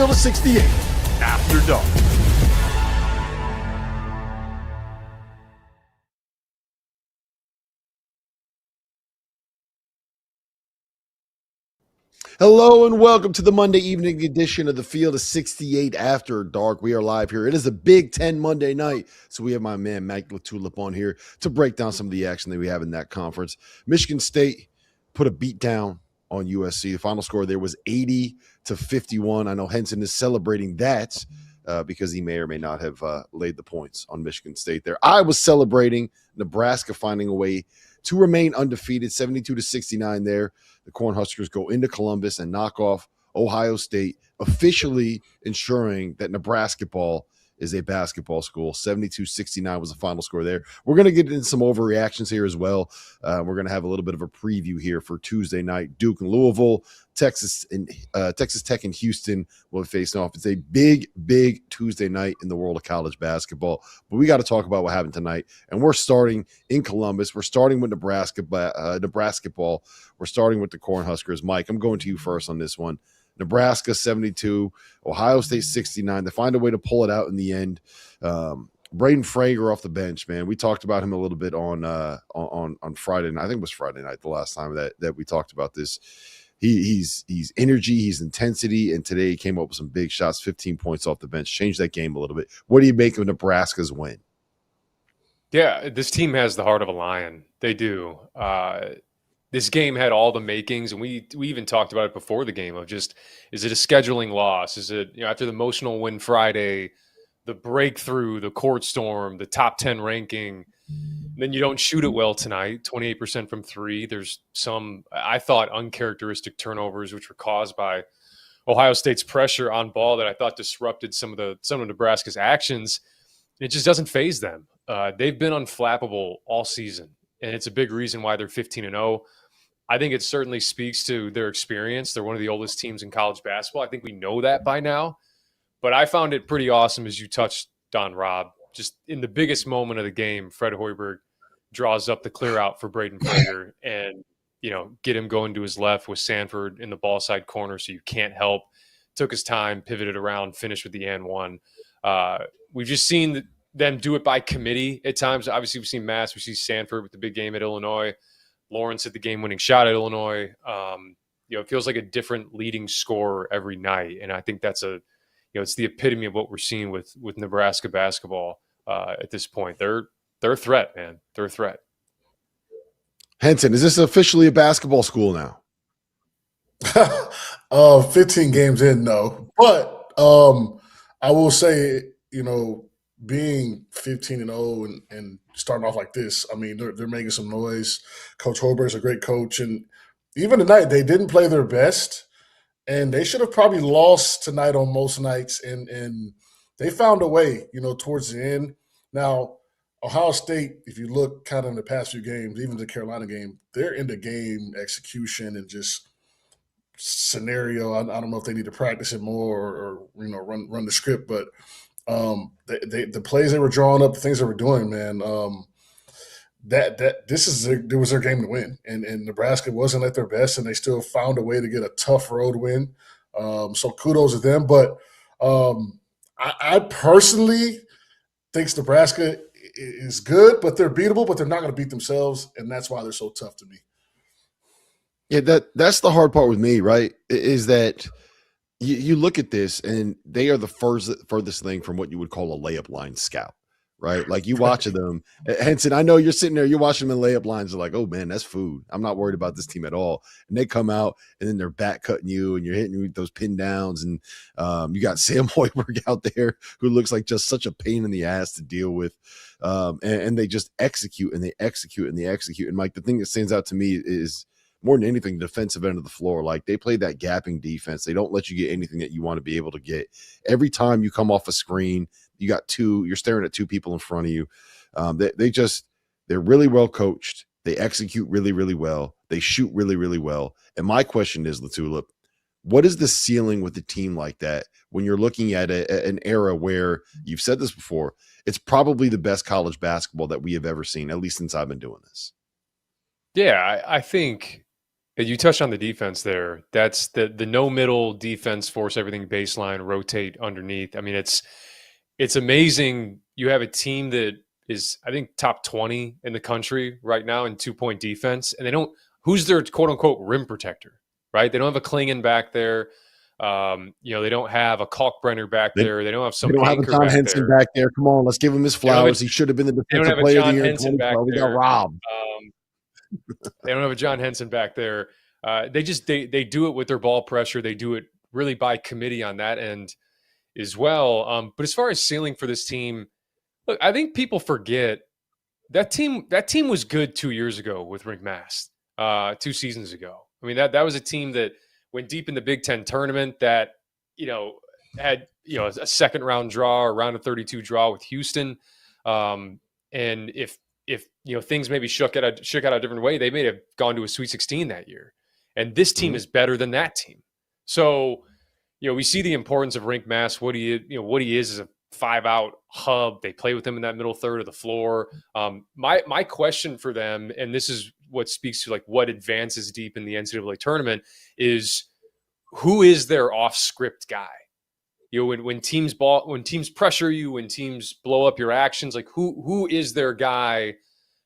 Field of 68 after dark. Hello and welcome to the Monday evening edition of the Field of 68 After Dark. We are live here. It is a Big Ten Monday night, so we have my man Mike LaTulip on here to break down some of the action that we have in that conference. Michigan State put a beat down on USC. The final score there was 80-51. I know Henson is celebrating that because he may or may not have laid the points on Michigan State there. I was celebrating Nebraska finding a way to remain undefeated, 72-69 there. The Cornhuskers go into Columbus and knock off Ohio State, officially ensuring that Nebraska ball is a basketball school. 72-69 was the final score there. We're going to get into some overreactions here as well. We're going to have a little bit of a preview here for Tuesday night. Duke and Louisville, Texas Tech and Houston will be facing off. It's a big, big Tuesday night in the world of college basketball. But we got to talk about what happened tonight. And we're starting in Columbus. We're starting with Nebraska ball. We're starting with the Cornhuskers. Mike, I'm going to you first on this one. Nebraska 72, Ohio State 69. They find a way to pull it out in the end. Braden Frager off the bench, man. We talked about him a little bit on Friday night. I think it was Friday night the last time that we talked about this. He's energy, he's intensity, and today he came up with some big shots, 15 points off the bench, changed that game a little bit. What do you make of Nebraska's win? Yeah, this team has the heart of a lion. They do. This game had all the makings, and we even talked about it before the game of just, is it a scheduling loss? Is it, after the emotional win Friday, the breakthrough, the court storm, the top 10 ranking, then you don't shoot it well tonight, 28% from three. There's some, I thought, uncharacteristic turnovers, which were caused by Ohio State's pressure on ball that I thought disrupted some of Nebraska's actions. It just doesn't faze them. They've been unflappable all season, and it's a big reason why they're 15-0. I think it certainly speaks to their experience. They're one of the oldest teams in college basketball. I think we know that by now. But I found it pretty awesome, as you touched on, Rob. Just in the biggest moment of the game, Fred Hoiberg draws up the clear out for Braden Frager and, get him going to his left with Sanford in the ball side corner, so you can't help. Took his time, pivoted around, finished with the and one. We've just seen them do it by committee at times. Obviously, we've seen Mass. We see Sanford with the big game at Illinois. Lawrence hit the game-winning shot at Illinois. It feels like a different leading scorer every night, and I think that's it's the epitome of what we're seeing with Nebraska basketball at this point. They're a threat, man. They're a threat. Henson, is this officially a basketball school now? 15 games in, no. But I will say, being 15-0 and starting off like this, I mean, they're making some noise. Coach Hoiberg's a great coach. And even tonight, they didn't play their best. And they should have probably lost tonight on most nights. And they found a way, towards the end. Now, Ohio State, if you look kind of in the past few games, even the Carolina game, they're in the game execution and just scenario. I don't know if they need to practice it more or run the script, but the plays they were drawing up, the things they were doing, man, it was their game to win. And Nebraska wasn't at their best, and they still found a way to get a tough road win. So kudos to them. But I personally think Nebraska is good, but they're beatable, but they're not going to beat themselves, and that's why they're so tough to me. Yeah, that's the hard part with me, right, is that you look at this, and they are the furthest thing from what you would call a layup line scout, right? Like, you watching them. Henson, I know you're sitting there, you're watching them in layup lines. You're like, oh, man, that's food. I'm not worried about this team at all. And they come out, and then they're back cutting you, and you're hitting with those pin downs. And you got Sam Hoiberg out there who looks like just such a pain in the ass to deal with. And they just execute, and they execute, and they execute. And, Mike, the thing that stands out to me is, more than anything, defensive end of the floor. Like, they play that gapping defense. They don't let you get anything that you want to be able to get. Every time you come off a screen, you're staring at two people in front of you. They're really well coached. They execute really, really well. They shoot really, really well. And my question is, LaTulip, what is the ceiling with a team like that when you're looking at an era where, you've said this before, it's probably the best college basketball that we have ever seen, at least since I've been doing this? Yeah, I think You touched on the defense there. That's the no middle defense, force everything baseline, rotate underneath. I mean, it's amazing. You have a team that is, I think, top 20 in the country right now in 2-point defense, and they don't. Who's their quote unquote rim protector? Right? They don't have a Klingon back there. They don't have a Kalkbrenner back there. They don't have some. They don't have a anchor John back Henson there. back there. Come on, let's give him his flowers. He should have been the They don't defensive have a player of John the year in Henson back 2012. We got there. robbed. They don't have a John Henson back there. They do it with their ball pressure. They do it really by committee on that end as well. But as far as ceiling for this team, look, I think people forget that team was good 2 years ago with Rick Mast, 2 seasons ago. I mean, that was a team that went deep in the Big Ten tournament that, had, a second round draw or round of 32 draw with Houston. And if things maybe shook out a different way, they may have gone to a Sweet 16 that year. And this team is better than that team. So, we see the importance of Rink Mass, what he is as a 5-out hub. They play with him in that middle third of the floor. My question for them, and this is what speaks to like what advances deep in the NCAA tournament, is who is their off-script guy? When teams pressure you, when teams blow up your actions, like who is their guy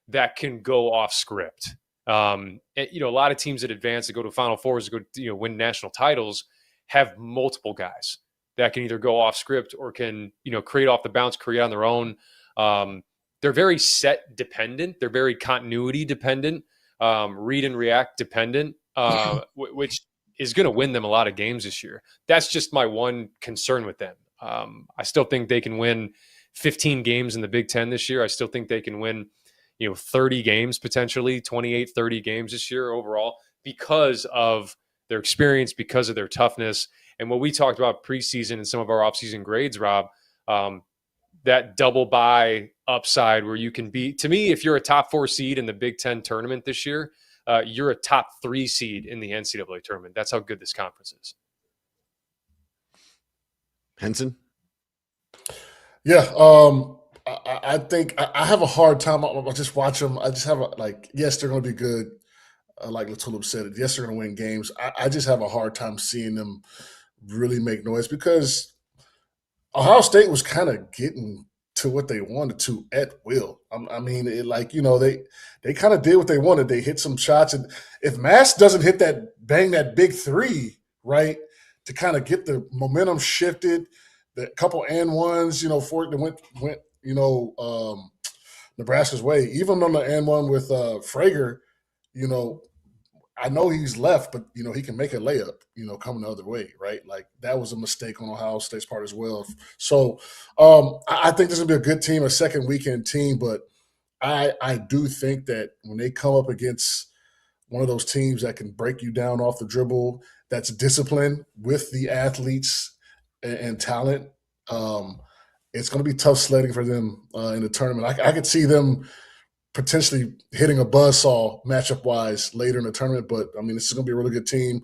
that can go off script? A lot of teams that advance to go to Final Fours, to go win national titles, have multiple guys that can either go off script or can create off the bounce, create on their own. They're very set dependent. They're very continuity dependent, read and react dependent, which is going to win them a lot of games this year. That's just my one concern with them. I still think they can win 15 games in the Big Ten this year. I still think they can win 30 games, potentially 28, 30 games this year overall, because of their experience, because of their toughness. And what we talked about preseason and some of our offseason grades, Rob, that double bye upside where you can be, to me, if you're a top 4 seed in the Big Ten tournament this year, you're a top 3 seed in the NCAA tournament. That's how good this conference is. Henson? Yeah. I think I have a hard time. I'll just watch them. I just have yes, they're going to be good. Like LaTulip said, yes, they're going to win games. I just have a hard time seeing them really make noise because Ohio State was kind of getting to what they wanted to at will. They kind of did what they wanted. They hit some shots, and if Mass doesn't hit that big 3, right, to kind of get the momentum shifted, the couple and ones, for it went Nebraska's way. Even on the and one with Frager, I know he's left, but he can make a layup, coming the other way, right? Like that was a mistake on Ohio State's part as well. So I think this is gonna be a good team, a second weekend team, but I do think that when they come up against one of those teams that can break you down off the dribble, that's disciplined with the athletes and talent, it's going to be tough sledding for them in the tournament. I could see them potentially hitting a buzzsaw matchup-wise later in the tournament, but, this is going to be a really good team.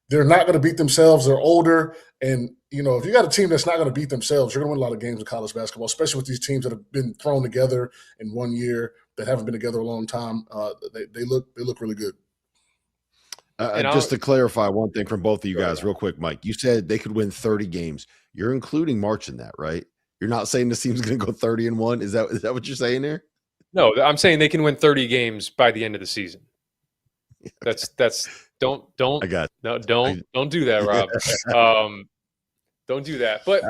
They're not going to beat themselves. They're older, and, if you got a team that's not going to beat themselves, you're going to win a lot of games in college basketball, especially with these teams that have been thrown together in 1 year that haven't been together a long time. They look really good. Just to clarify one thing from both of you guys real quick, Mike, you said they could win 30 games. You're including March in that, right? You're not saying this team's going to go 30-1. Is that what you're saying there? No, I'm saying they can win 30 games by the end of the season. That's don't do that, Rob. Don't do that. But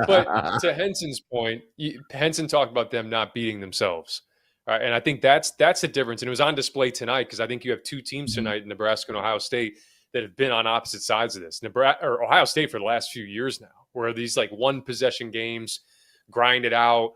to Henson's point, Henson talked about them not beating themselves. Right, and I think that's the difference. And it was on display tonight because I think you have 2 teams tonight, Nebraska and Ohio State, that have been on opposite sides of this. Ohio State for the last few years now, where these like 1-possession games, grind it out.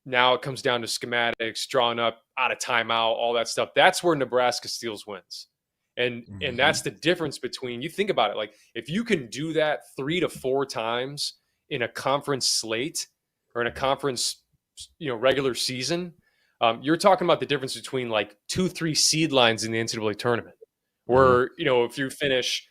Now it comes down to schematics, drawn up out of timeout, all that stuff. That's where Nebraska steals wins. And that's the difference between, you think about it, like if you can do that 3 to 4 times in a conference slate or in a conference, regular season, you're talking about the difference between like 2-3 seed lines in the NCAA tournament, where, if you finish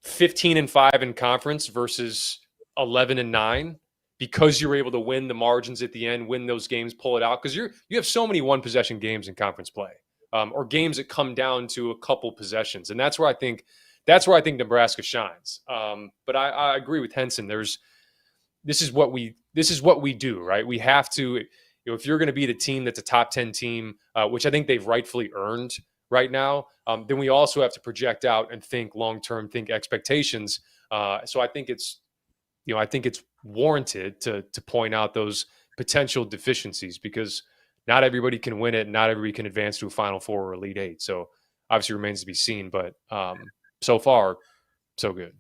15-5 in conference versus 11-9, because you're able to win the margins at the end, win those games, pull it out. Because you have so many 1-possession games in conference play. or games that come down to a couple possessions. And that's where I think Nebraska shines. But I agree with Henson. This is what we do, right? We have to, if you're going to be the team that's a top 10 team, which I think they've rightfully earned right now, then we also have to project out and think long-term, think expectations. So I think it's warranted to point out those potential deficiencies, because not everybody can win it. Not everybody can advance to a Final Four or Elite Eight. So obviously remains to be seen, but so far, so good.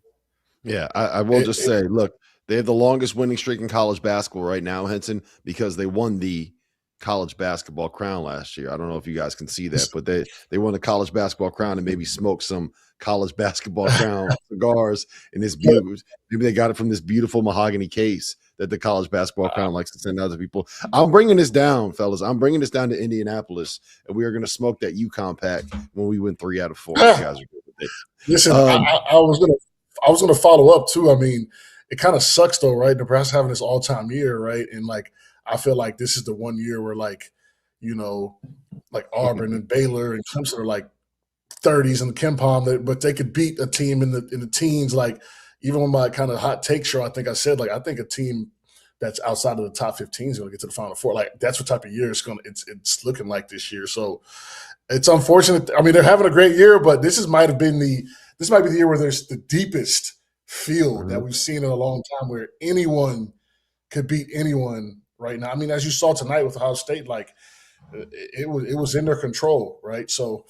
Yeah, I will just say, look, they have the longest winning streak in college basketball right now, Henson, because they won the college basketball crown last year. I don't know if you guys can see that, but they won the college basketball crown and maybe smoked some college basketball crown cigars in this beautiful. Maybe they got it from this beautiful mahogany case that the college basketball crown likes to send out to people. I'm bringing this down, fellas. I'm bringing this down to Indianapolis, and we are going to smoke that UConn pack when we win 3 out of 4. You guys are good with it. Listen, I was gonna follow up too. I mean, it kind of sucks though, right? Nebraska having this all-time year, right? And like, I feel like this is the one year where, like, like Auburn and Baylor and Clemson are like 30s in the KenPom, but they could beat a team in the teens. Like, even on my kind of hot take show, I think I said, like, I think a team that's outside of the top 15 is going to get to the Final Four. Like, that's what type of year it's looking like this year. So it's unfortunate. I mean, they're having a great year, but this might be the year where there's the deepest field that we've seen in a long time, where anyone could beat anyone right now. I mean, as you saw tonight with Ohio State, like, it was in their control, right? So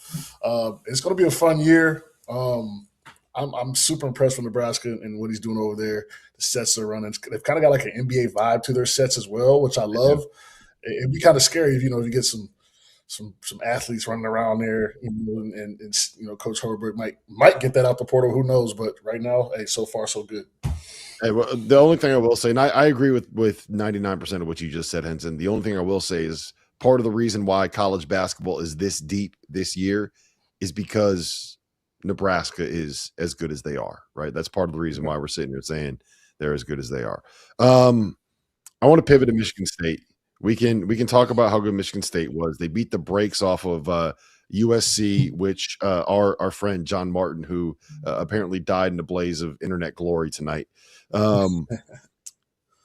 it's going to be a fun year. I'm super impressed with Nebraska and what he's doing over there. The sets they're running, they've kind of got like an NBA vibe to their sets as well, which I love. It'd be kind of scary if you get some athletes running around there, and Coach Herbert might get that out the portal. Who knows? But right now, hey, so far so good. Hey, well, the only thing I will say, and I agree with 99% of what you just said, Henson. The only thing I will say is part of the reason why college basketball is this deep this year is because Nebraska is as good as they are, right? That's part of the reason why we're sitting here saying they're as good as they are. I want to pivot to Michigan State. We can talk about how good Michigan State was. They beat the brakes off of USC, which our friend John Martin, who apparently died in a blaze of internet glory tonight,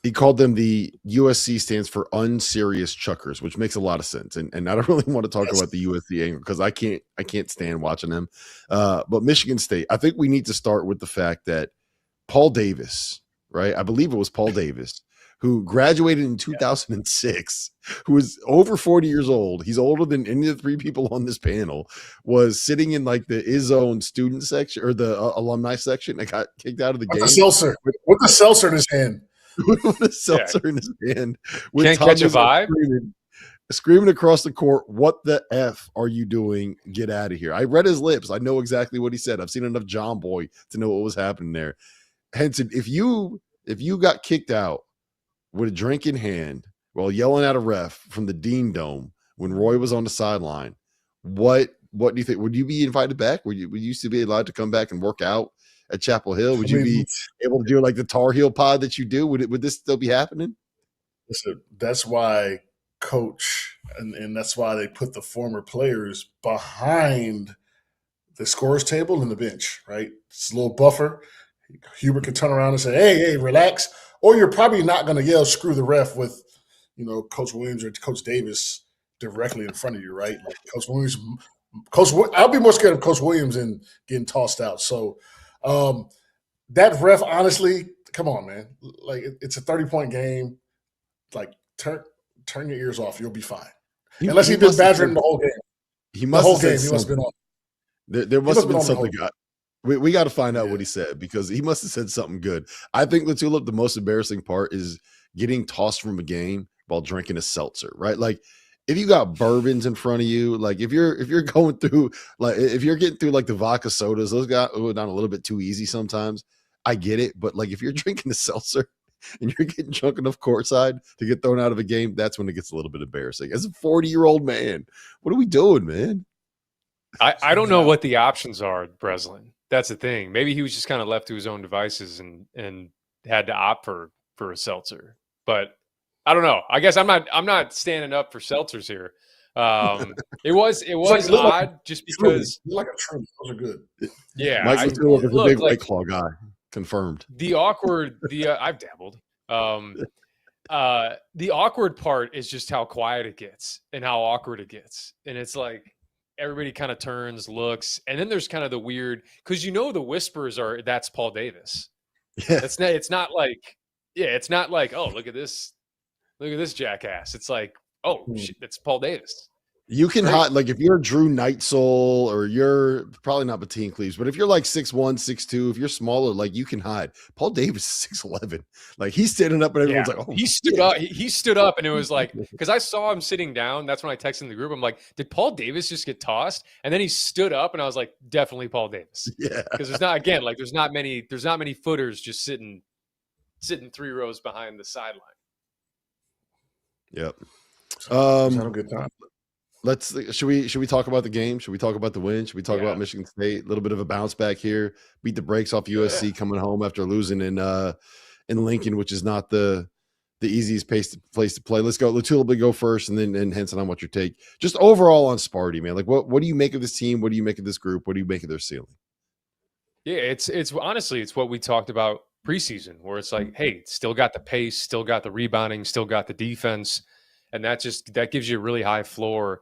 he called them the USC stands for unserious chuckers, which makes a lot of sense. And I don't really want to talk about the USC angle because I can't stand watching them. But Michigan State, I think we need to start with the fact that Paul Davis, right? I believe it was Paul Davis, who graduated in 2006, who is over 40 years old. He's older than any of the 3 people on this panel, was sitting in like the Izzone student section or the alumni section and got kicked out of the game. With the seltzer in his hand. With a seltzer in his hand. With Can't catch a vibe? Screaming across the court, "What the F are you doing? Get out of here." I read his lips. I know exactly what he said. I've seen enough John Boy to know what was happening there. Henson, if you got kicked out with a drink in hand while yelling at a ref from the Dean Dome when Roy was on the sideline, what do you think? Would you be invited back? Would you still be allowed to come back and work out at Chapel Hill? Would you be able to do like the Tar Heel pod that you do? Would this still be happening? Listen, that's why coach and that's why they put the former players behind the scorers table and the bench, right? It's a little buffer. Hubert can turn around and say, hey, relax. Or you're probably not going to yell, screw the ref with, Coach Williams or Coach Davis directly in front of you, right? Like Coach Williams, I'll be more scared of Coach Williams and getting tossed out. So that ref, honestly, come on, man. Like, it's a 30-point game. Like, turn your ears off. You'll be fine. Unless he's been badgering the whole game. He must have been on. There must have been something. We got to find out what he said, because he must have said something good. I think LaTulip, the most embarrassing part is getting tossed from a game while drinking a seltzer, right? Like, if you got bourbons in front of you, like if you're going through, like if you're getting through like the vodka sodas, those got down a little bit too easy sometimes. I get it, but like if you're drinking a seltzer and you're getting drunk enough courtside to get thrown out of a game, that's when it gets a little bit embarrassing. As a 40-year-old man, what are we doing, man? I don't know what the options are, Breslin. That's the thing. Maybe he was just kind of left to his own devices and had to opt for a seltzer. But I don't know. I guess I'm not standing up for seltzers here. It was odd just because like a tree. Those are good. Yeah, Mike LaTulip is a big White Claw guy. Confirmed. The awkward I've dabbled. The awkward part is just how quiet it gets and how awkward it gets. And it's like everybody kind of turns, looks, and then there's kind of the weird, because the whispers are that's Paul Davis. Yeah. It's not like, oh, look at this jackass. It's like, oh shit, that's Paul Davis. You can hide, like if you're Drew Neitzel or you're probably not Bateen Cleaves, but if you're like 6'1", 6'2", if you're smaller, like you can hide. Paul Davis is 6'11". Like he's standing up and everyone's like, oh, he stood up. He stood up and it was like, because I saw him sitting down. That's when I texted in the group. I'm like, did Paul Davis just get tossed? And then he stood up and I was like, definitely Paul Davis. Yeah. Because there's not many footers just sitting 3 rows behind the sideline. Yep. Have a good time. Should we talk about the game? Should we talk about the win? Should we talk about Michigan State? A little bit of a bounce back here. Beat the brakes off USC coming home after losing in Lincoln, which is not the easiest place to play. Let's go. LaTulip, go first, and then Henson, on what your take. Just overall on Sparty, man. Like what do you make of this team? What do you make of this group? What do you make of their ceiling? Yeah, it's honestly, it's what we talked about preseason, where it's like, hey, still got the pace, still got the rebounding, still got the defense, and that gives you a really high floor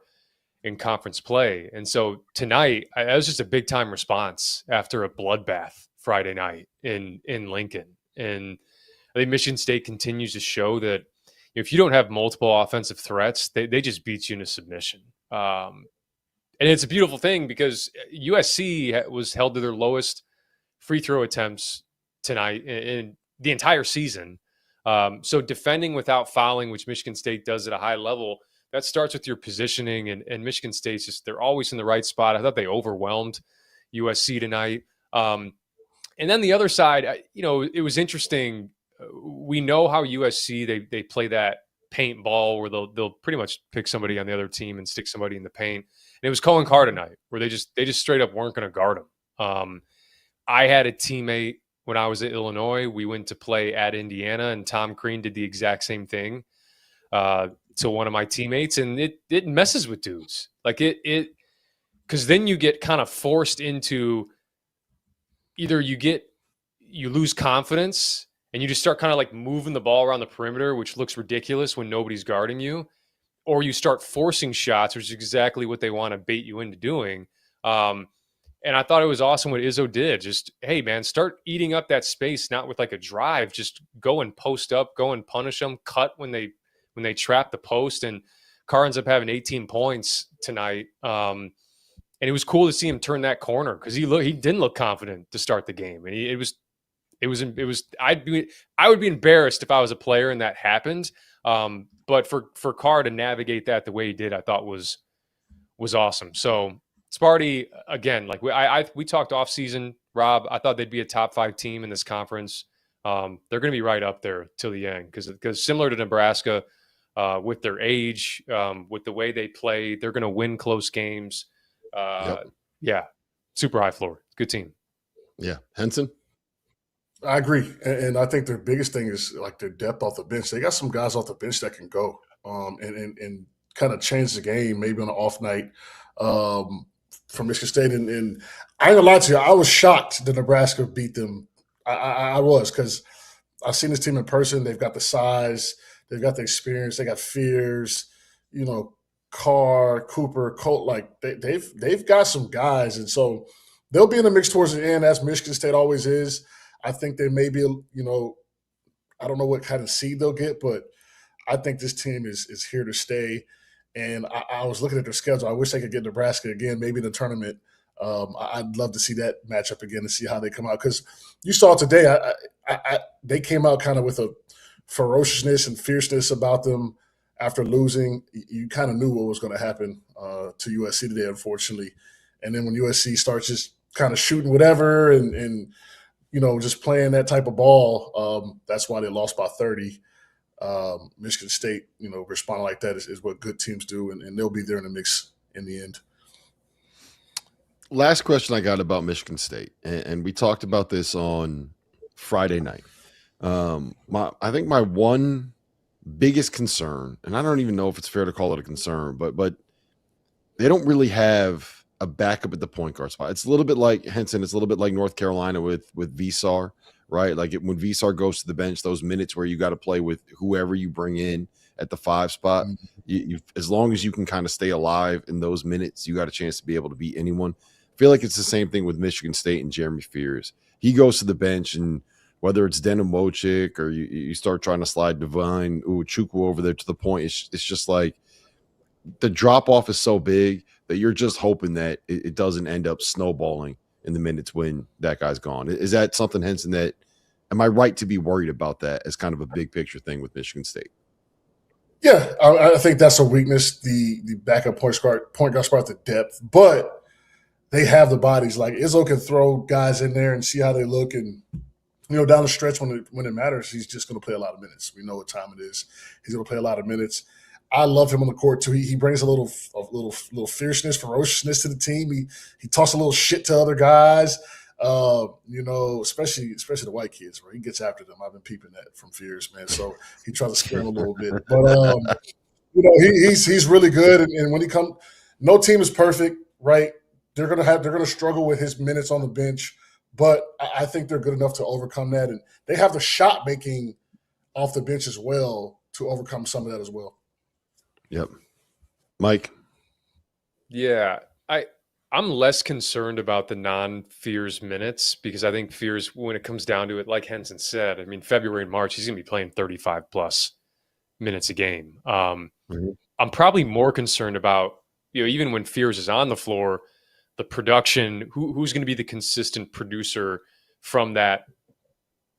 in conference play. And so tonight, that was just a big time response after a bloodbath Friday night in Lincoln. And I think Michigan State continues to show that if you don't have multiple offensive threats, they just beat you into submission. And it's a beautiful thing because USC was held to their lowest free throw attempts tonight in the entire season. So defending without fouling, which Michigan State does at a high level, that starts with your positioning, and Michigan State's they're always in the right spot. I thought they overwhelmed USC tonight. And then the other side, it was interesting. We know how USC, they play that paint ball where they'll pretty much pick somebody on the other team and stick somebody in the paint. And it was Cohen Carr tonight where they just straight up weren't going to guard him. I had a teammate when I was at Illinois. We went to play at Indiana, and Tom Crean did the exact same thing to one of my teammates, and it messes with dudes. Like it because then you get kind of forced into either you lose confidence and you just start kind of like moving the ball around the perimeter, which looks ridiculous when nobody's guarding you, or you start forcing shots, which is exactly what they want to bait you into doing. And I thought it was awesome what Izzo did. Just, hey, man, start eating up that space, not with like a drive. Just go and post up, go and punish them, cut when they trap the post. And Carr ends up having 18 points tonight. And it was cool to see him turn that corner because he didn't look confident to start the game. And it was I would be embarrassed if I was a player and that happened. But for Carr to navigate that the way he did, I thought was awesome. So Sparty, again, like we talked off season, Rob, I thought they'd be a top 5 team in this conference. They're going to be right up there till the end because similar to Nebraska, with their age, with the way they play, they're going to win close games. Yeah, super high floor. Good team. Yeah. Henson? I agree. And I think their biggest thing is like their depth off the bench. They got some guys off the bench that can go and kind of change the game maybe on an off night from Michigan State. And I ain't gonna lie to you, I was shocked that Nebraska beat them. I was, because I've seen this team in person. They've got the size, they've got the experience, they got Fears, Carr, Cooper, Colt. Like they've got some guys, and so they'll be in the mix towards the end, as Michigan State always is. I think they may be, I don't know what kind of seed they'll get, but I think this team is here to stay. And I was looking at their schedule. I wish they could get Nebraska again, maybe in the tournament. I'd love to see that matchup again and see how they come out. Because you saw today, they came out kind of with a ferociousness and fierceness about them after losing. You kind of knew what was going to happen to USC today, unfortunately. And then when USC starts just kind of shooting whatever and just playing that type of ball, that's why they lost by 30. Michigan State, responding like that is what good teams do, and they'll be there in the mix in the end. Last question I got about Michigan State, and we talked about this on Friday night. I think my one biggest concern, and I don't even know if it's fair to call it a concern, but they don't really have a backup at the point guard spot. It's a little bit like Henson. It's a little bit like North Carolina with Vesar, right? Like when Vesar goes to the bench, those minutes where you got to play with whoever you bring in at the 5 spot, you as long as you can kind of stay alive in those minutes, you got a chance to be able to beat anyone. I feel like it's the same thing with Michigan State and Jeremy Fears. He goes to the bench, and whether it's Denim Wojcik or you start trying to slide Divine Uchukwu over there to the point, it's just like the drop off is so big that you're just hoping that it doesn't end up snowballing in the minutes when that guy's gone. Is that something, Henson, that am I right to be worried about that as kind of a big picture thing with Michigan State? Yeah, I think that's a weakness, the backup point guard spot, the depth. But they have the bodies. Like Izzo can throw guys in there and see how they look, and down the stretch when it matters, he's just going to play a lot of minutes. We know what time it is. He's going to play a lot of minutes. I love him on the court too. He brings a little fierceness, ferociousness to the team. He talks a little shit to other guys. Especially the white kids, where he gets after them. I've been peeping that from Fears, man. So he tries to scare them a little bit. But he's really good. And when he comes, no team is perfect, right? They're gonna struggle with his minutes on the bench, but I think they're good enough to overcome that. And they have the shot making off the bench as well to overcome some of that as well. Yep. Mike? Yeah. I'm less concerned about the non-Fears minutes because I think Fears, when it comes down to it, like Henson said, I mean, February and March, he's going to be playing 35-plus minutes a game. I'm probably more concerned about, even when Fears is on the floor, the production, who's going to be the consistent producer from that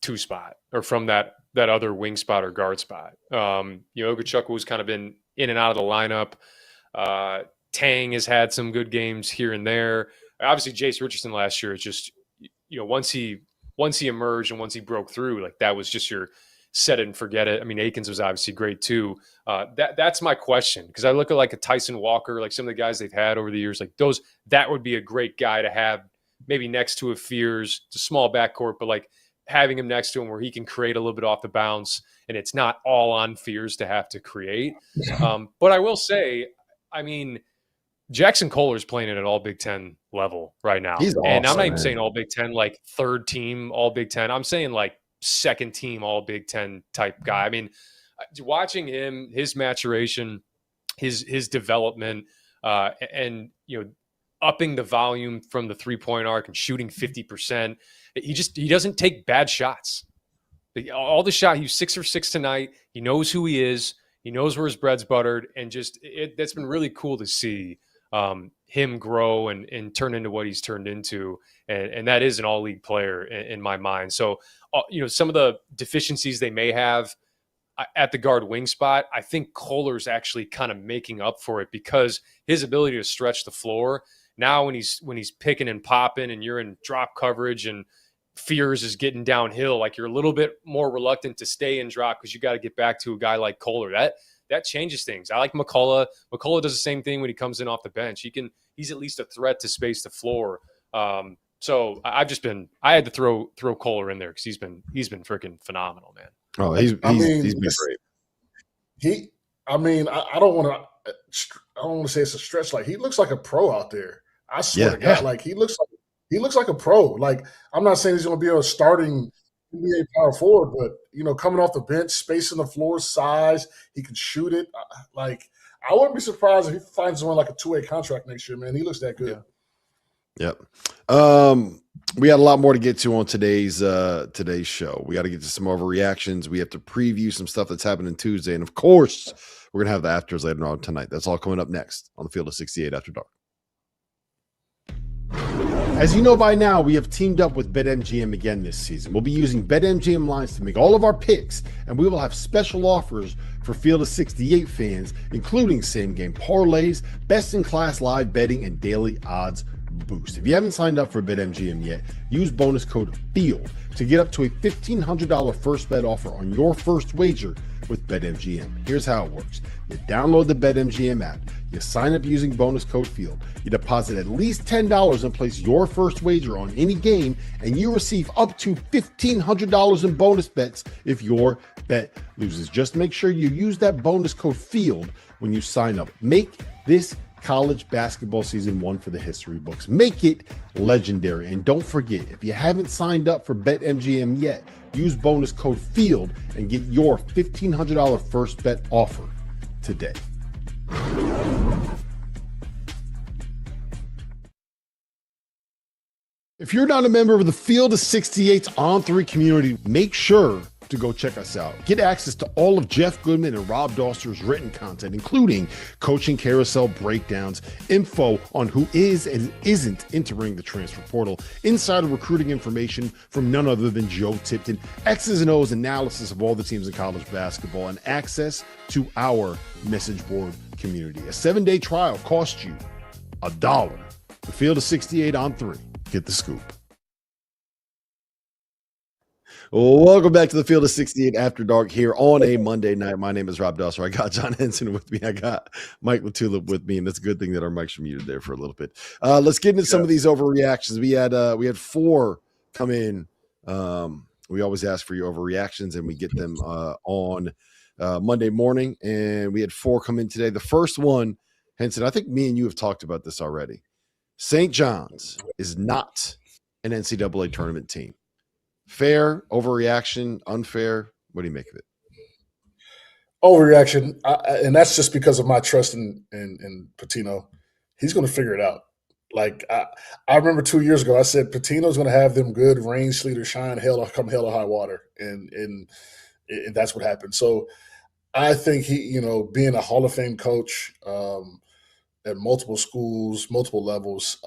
2 spot or from that other wing spot or guard spot. Ogochukwu's kind of been in and out of the lineup. Tang has had some good games here and there. Obviously, Jace Richardson last year is just, once he emerged and once he broke through, like that was just your set it and forget it. I mean, Akins was obviously great too. That's my question, because I look at like a Tyson Walker, like some of the guys they've had over the years, like those, that would be a great guy to have maybe next to a Fears. It's a small backcourt, but like having him next to him where he can create a little bit off the bounce and it's not all on Fears to have to create. But I will say, I mean, Jackson Kohler's playing at an all Big Ten level right now. He's awesome, and I'm not even man. saying all Big Ten, like 3rd team all Big Ten. I'm saying like 2nd team all Big Ten type guy. I mean, watching him, his maturation, his development, and upping the volume from the 3-point arc and shooting 50%. He doesn't take bad shots. All the shot, he was 6 for 6 tonight. He knows who he is. He knows where his bread's buttered, and that's been really cool to see him grow and turn into what he's turned into. And that is an all-league player in my mind. So, some of the deficiencies they may have at the guard wing spot, I think Kohler's actually kind of making up for it because his ability to stretch the floor. Now when he's picking and popping and you're in drop coverage and Fears is getting downhill, like you're a little bit more reluctant to stay in drop because you got to get back to a guy like Kohler. That changes things. I like McCullough. McCullough does the same thing when he comes in off the bench. He's at least a threat to space the floor. So I had to throw Kohler in there because he's been freaking phenomenal, man. Oh, he's been great. I don't want to say it's a stretch. Like he looks like a pro out there. I swear to God, like he looks like a pro. Like I'm not saying he's going to be a starting NBA power forward, but coming off the bench, spacing the floor, size, he can shoot it. Like I wouldn't be surprised if he finds someone like a 2-way contract next year. Man, he looks that good. Yeah. Yep. We had a lot more to get to on today's show. We got to get to some overreactions. We have to preview some stuff that's happening Tuesday, and of course, we're gonna have the afters later on tonight. That's all coming up next on the Field of 68 After Dark. As you know by now, we have teamed up with BetMGM again this season. We'll be using BetMGM lines to make all of our picks, and we will have special offers for Field of 68 fans, including same-game parlays, best-in-class live betting, and daily odds boost. If you haven't signed up for BetMGM yet, use bonus code FIELD to get up to a $1,500 first bet offer on your first wager with BetMGM. Here's how it works. You download the BetMGM app. You sign up using bonus code FIELD. You deposit at least $10 and place your first wager on any game, and you receive up to $1,500 in bonus bets if your bet loses. Just make sure you use that bonus code FIELD when you sign up. Make this college basketball season 1 for the history books. Make it legendary. And don't forget, if you haven't signed up for BetMGM yet, use bonus code FIELD and get your $1,500 first bet offer today. If you're not a member of the Field of 68's On3 community, make sure to go check us out. Get access to all of Jeff Goodman and Rob Dauster's written content, including coaching carousel breakdowns, info on who is and isn't entering the transfer portal, insider recruiting information from none other than Joe Tipton, X's and O's analysis of all the teams in college basketball, and access to our message board community. A 7-day trial costs you $1. The Field of 68 on 3. Get the scoop. Welcome back to the Field of 68 After Dark here on a Monday night. My name is Rob Dauster. I got John Henson with me. I got Mike LaTulip with me, and it's a good thing that our mics are muted there for a little bit. Let's get into some of these overreactions. We had 4 come in. We always ask for your overreactions, and we get them on Monday morning, and we had 4 come in today. The first one, Henson, I think me and you have talked about this already. St. John's is not an NCAA tournament team. Fair, overreaction, unfair? What do you make of it? Overreaction, and that's just because of my trust in Pitino. He's going to figure it out. Like I remember 2 years ago, I said Pitino's going to have them good rain, sleet, or shine, come hell or high water, and that's what happened. So I think he, being a Hall of Fame coach at multiple schools, multiple levels,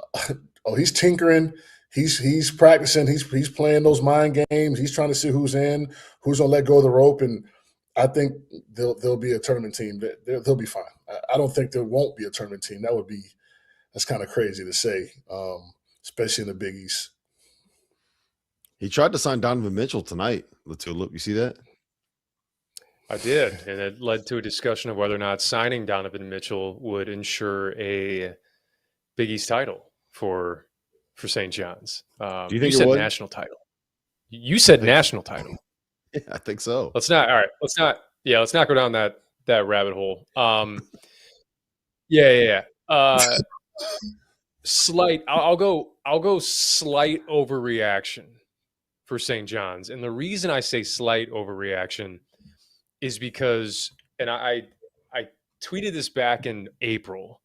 he's tinkering. He's practicing. He's playing those mind games. He's trying to see who's in, who's gonna let go of the rope, and I think they'll be a tournament team. They'll be fine. I don't think there won't be a tournament team. That's kind of crazy to say, especially in the Big East. He tried to sign Donovan Mitchell tonight. LaTulip, you see that? I did, and it led to a discussion of whether or not signing Donovan Mitchell would ensure a Big East title for St. John's. Do you think you said would? national title? You said national title. Yeah, I think so. Let's not go down that rabbit hole. Slight. I'll go slight overreaction for St. John's, and the reason I say slight overreaction is because, and I tweeted this back in April,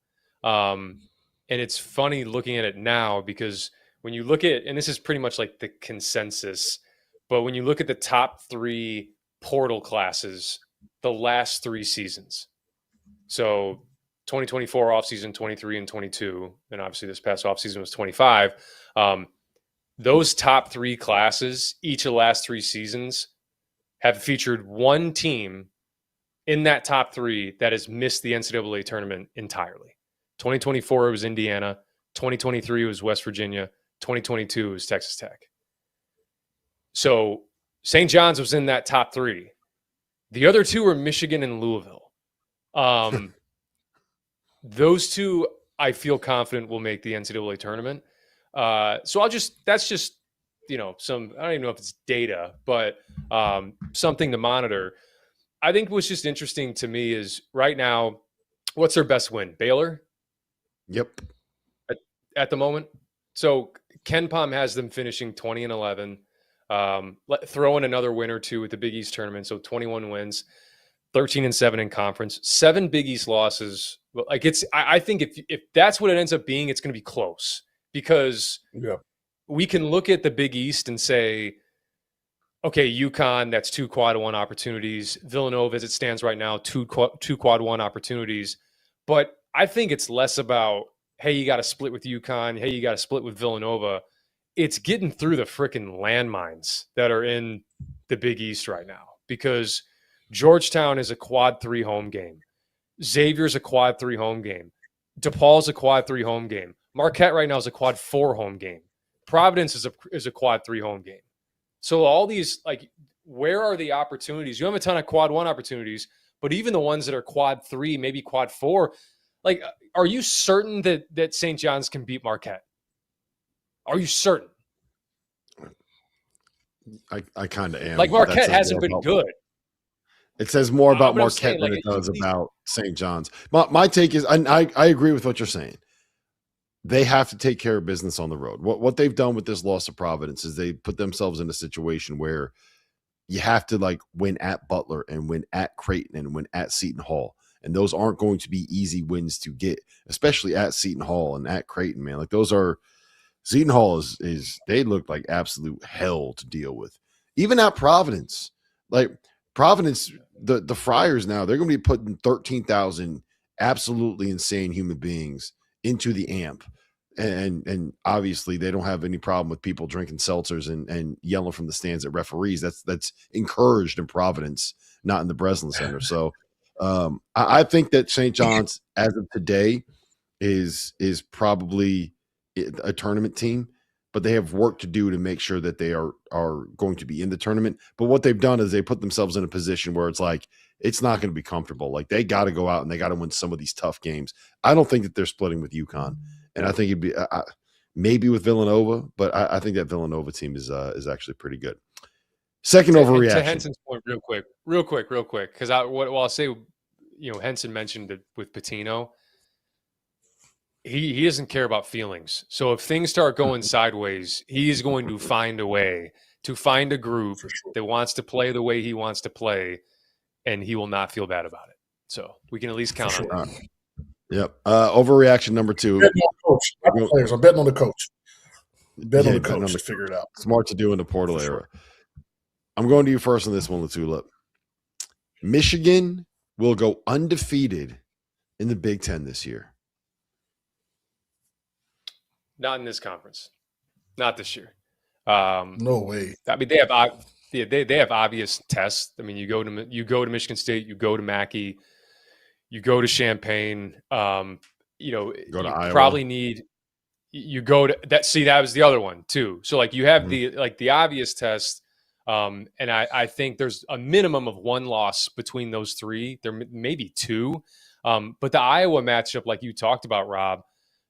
and it's funny looking at it now because when you look at, and this is pretty much like the consensus, but when you look at the top 3 portal classes, the last 3 seasons, so 2024 offseason, 23 and 22, and obviously this past offseason was 25. Those top 3 classes, each of the last 3 seasons, have featured one team in that top 3 that has missed the NCAA tournament entirely. 2024 it was Indiana, 2023 was West Virginia, 2022 was Texas Tech. So St. John's was in that top 3. The other 2 were Michigan and Louisville. Those 2 I feel confident will make the NCAA tournament. So that's just I don't even know if it's data, but something to monitor. I think what's just interesting to me is right now, what's their best win? Baylor? Yep. At the moment. So Ken Pom has them finishing 20 and 11. Throw in another win or 2 at the Big East tournament. So 21 wins, 13 and 7 in conference, 7 Big East losses. I think if that's what it ends up being, it's going to be close because we can look at the Big East and say, okay, UConn, that's 2 quad 1 opportunities. Villanova, as it stands right now, 2 quad 1 opportunities. But I think it's less about, hey, you got to split with UConn. Hey, you got to split with Villanova. It's getting through the freaking landmines that are in the Big East right now because Georgetown is a quad 3 home game. Xavier's a quad 3 home game. DePaul's a quad 3 home game. Marquette right now is a quad 4 home game. Providence is a quad 3 home game. So all these, where are the opportunities? You have a ton of quad 1 opportunities, but even the ones that are quad 3, maybe quad 4, are you certain that St. John's can beat Marquette? Are you certain? I kind of am. Marquette hasn't been good. It says more about But I'm Marquette saying, than like, it at does least, about St. John's. My take is, I agree with what you're saying. They have to take care of business on the road. What they've done with this loss of Providence is they put themselves in a situation where you have to like win at Butler and win at Creighton and win at Seton Hall. And those aren't going to be easy wins to get, especially at Seton Hall and at Creighton, man. Like those are Seton Hall is they look like absolute hell to deal with. Even at Providence, like Providence, the Friars now, they're going to be putting 13,000 absolutely insane human beings into the AMP. And obviously they don't have any problem with people drinking seltzers and yelling from the stands at referees. That's encouraged in Providence, not in the Breslin Center. So I think that St. John's, as of today, is probably a tournament team, but they have work to do to make sure that they are going to be in the tournament. But what they've done is they put themselves in a position where it's like it's not going to be comfortable. Like they got to go out and they got to win some of these tough games. I don't think that they're splitting with UConn, and I think it'd be maybe with Villanova, but I think that Villanova team is actually pretty good. Second overreaction. To Henson's point, real quick, because what I'll say, Henson mentioned it with Pitino. He doesn't care about feelings. So if things start going sideways, he's going to find a way to find a group that wants to play the way he wants to play, and he will not feel bad about it. So we can at least count on it. Yep. Overreaction number 2. Betting on the coach, not the players. I'm betting on the coach. Bet on the coach to figure it out. Smart to do in the portal era. I'm going to you first on this one, LaTulip. Michigan will go undefeated in the Big Ten this year. Not in this conference. Not this year. No way. I mean, they have obvious tests. I mean, you go to Michigan State, you go to Mackey, you go to Champaign. Go to Iowa. Probably need. You go to that. See, that was the other one too. So like you have the obvious test, and I think there's a minimum of one loss between those three. There may be two, but the Iowa matchup, like you talked about, Rob.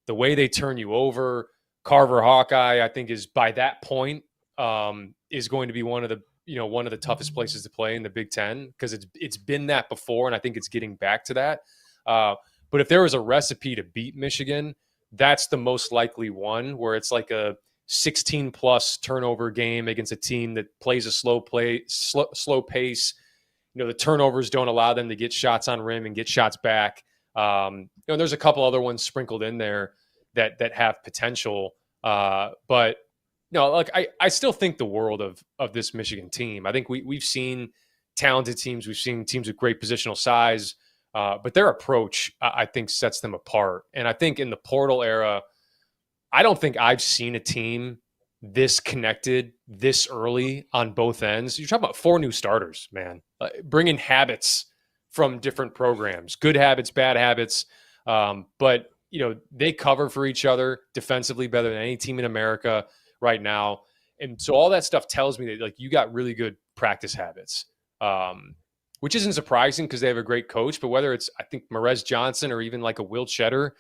The way they turn you over, Carver Hawkeye, I think is by that point is going to be one of the toughest places to play in the Big Ten because it's been that before, and I think it's getting back to that. But if there was a recipe to beat Michigan, that's the most likely one where it's like a 16-plus turnover game against a team that plays a slow pace. The turnovers don't allow them to get shots on rim and get shots back. There's a couple other ones sprinkled in there that have potential. But I still think the world of this Michigan team. I think we've seen talented teams. We've seen teams with great positional size, but their approach, I think, sets them apart. And I think in the portal era, I don't think I've seen a team this connected this early on both ends. You're talking about 4 new starters, man, bringing habits from different programs, good habits, bad habits. But, they cover for each other defensively better than any team in America right now. And so all that stuff tells me that like you got really good practice habits, which isn't surprising because they have a great coach, but whether it's, I think Marez Johnson or even like a Will Cheddar,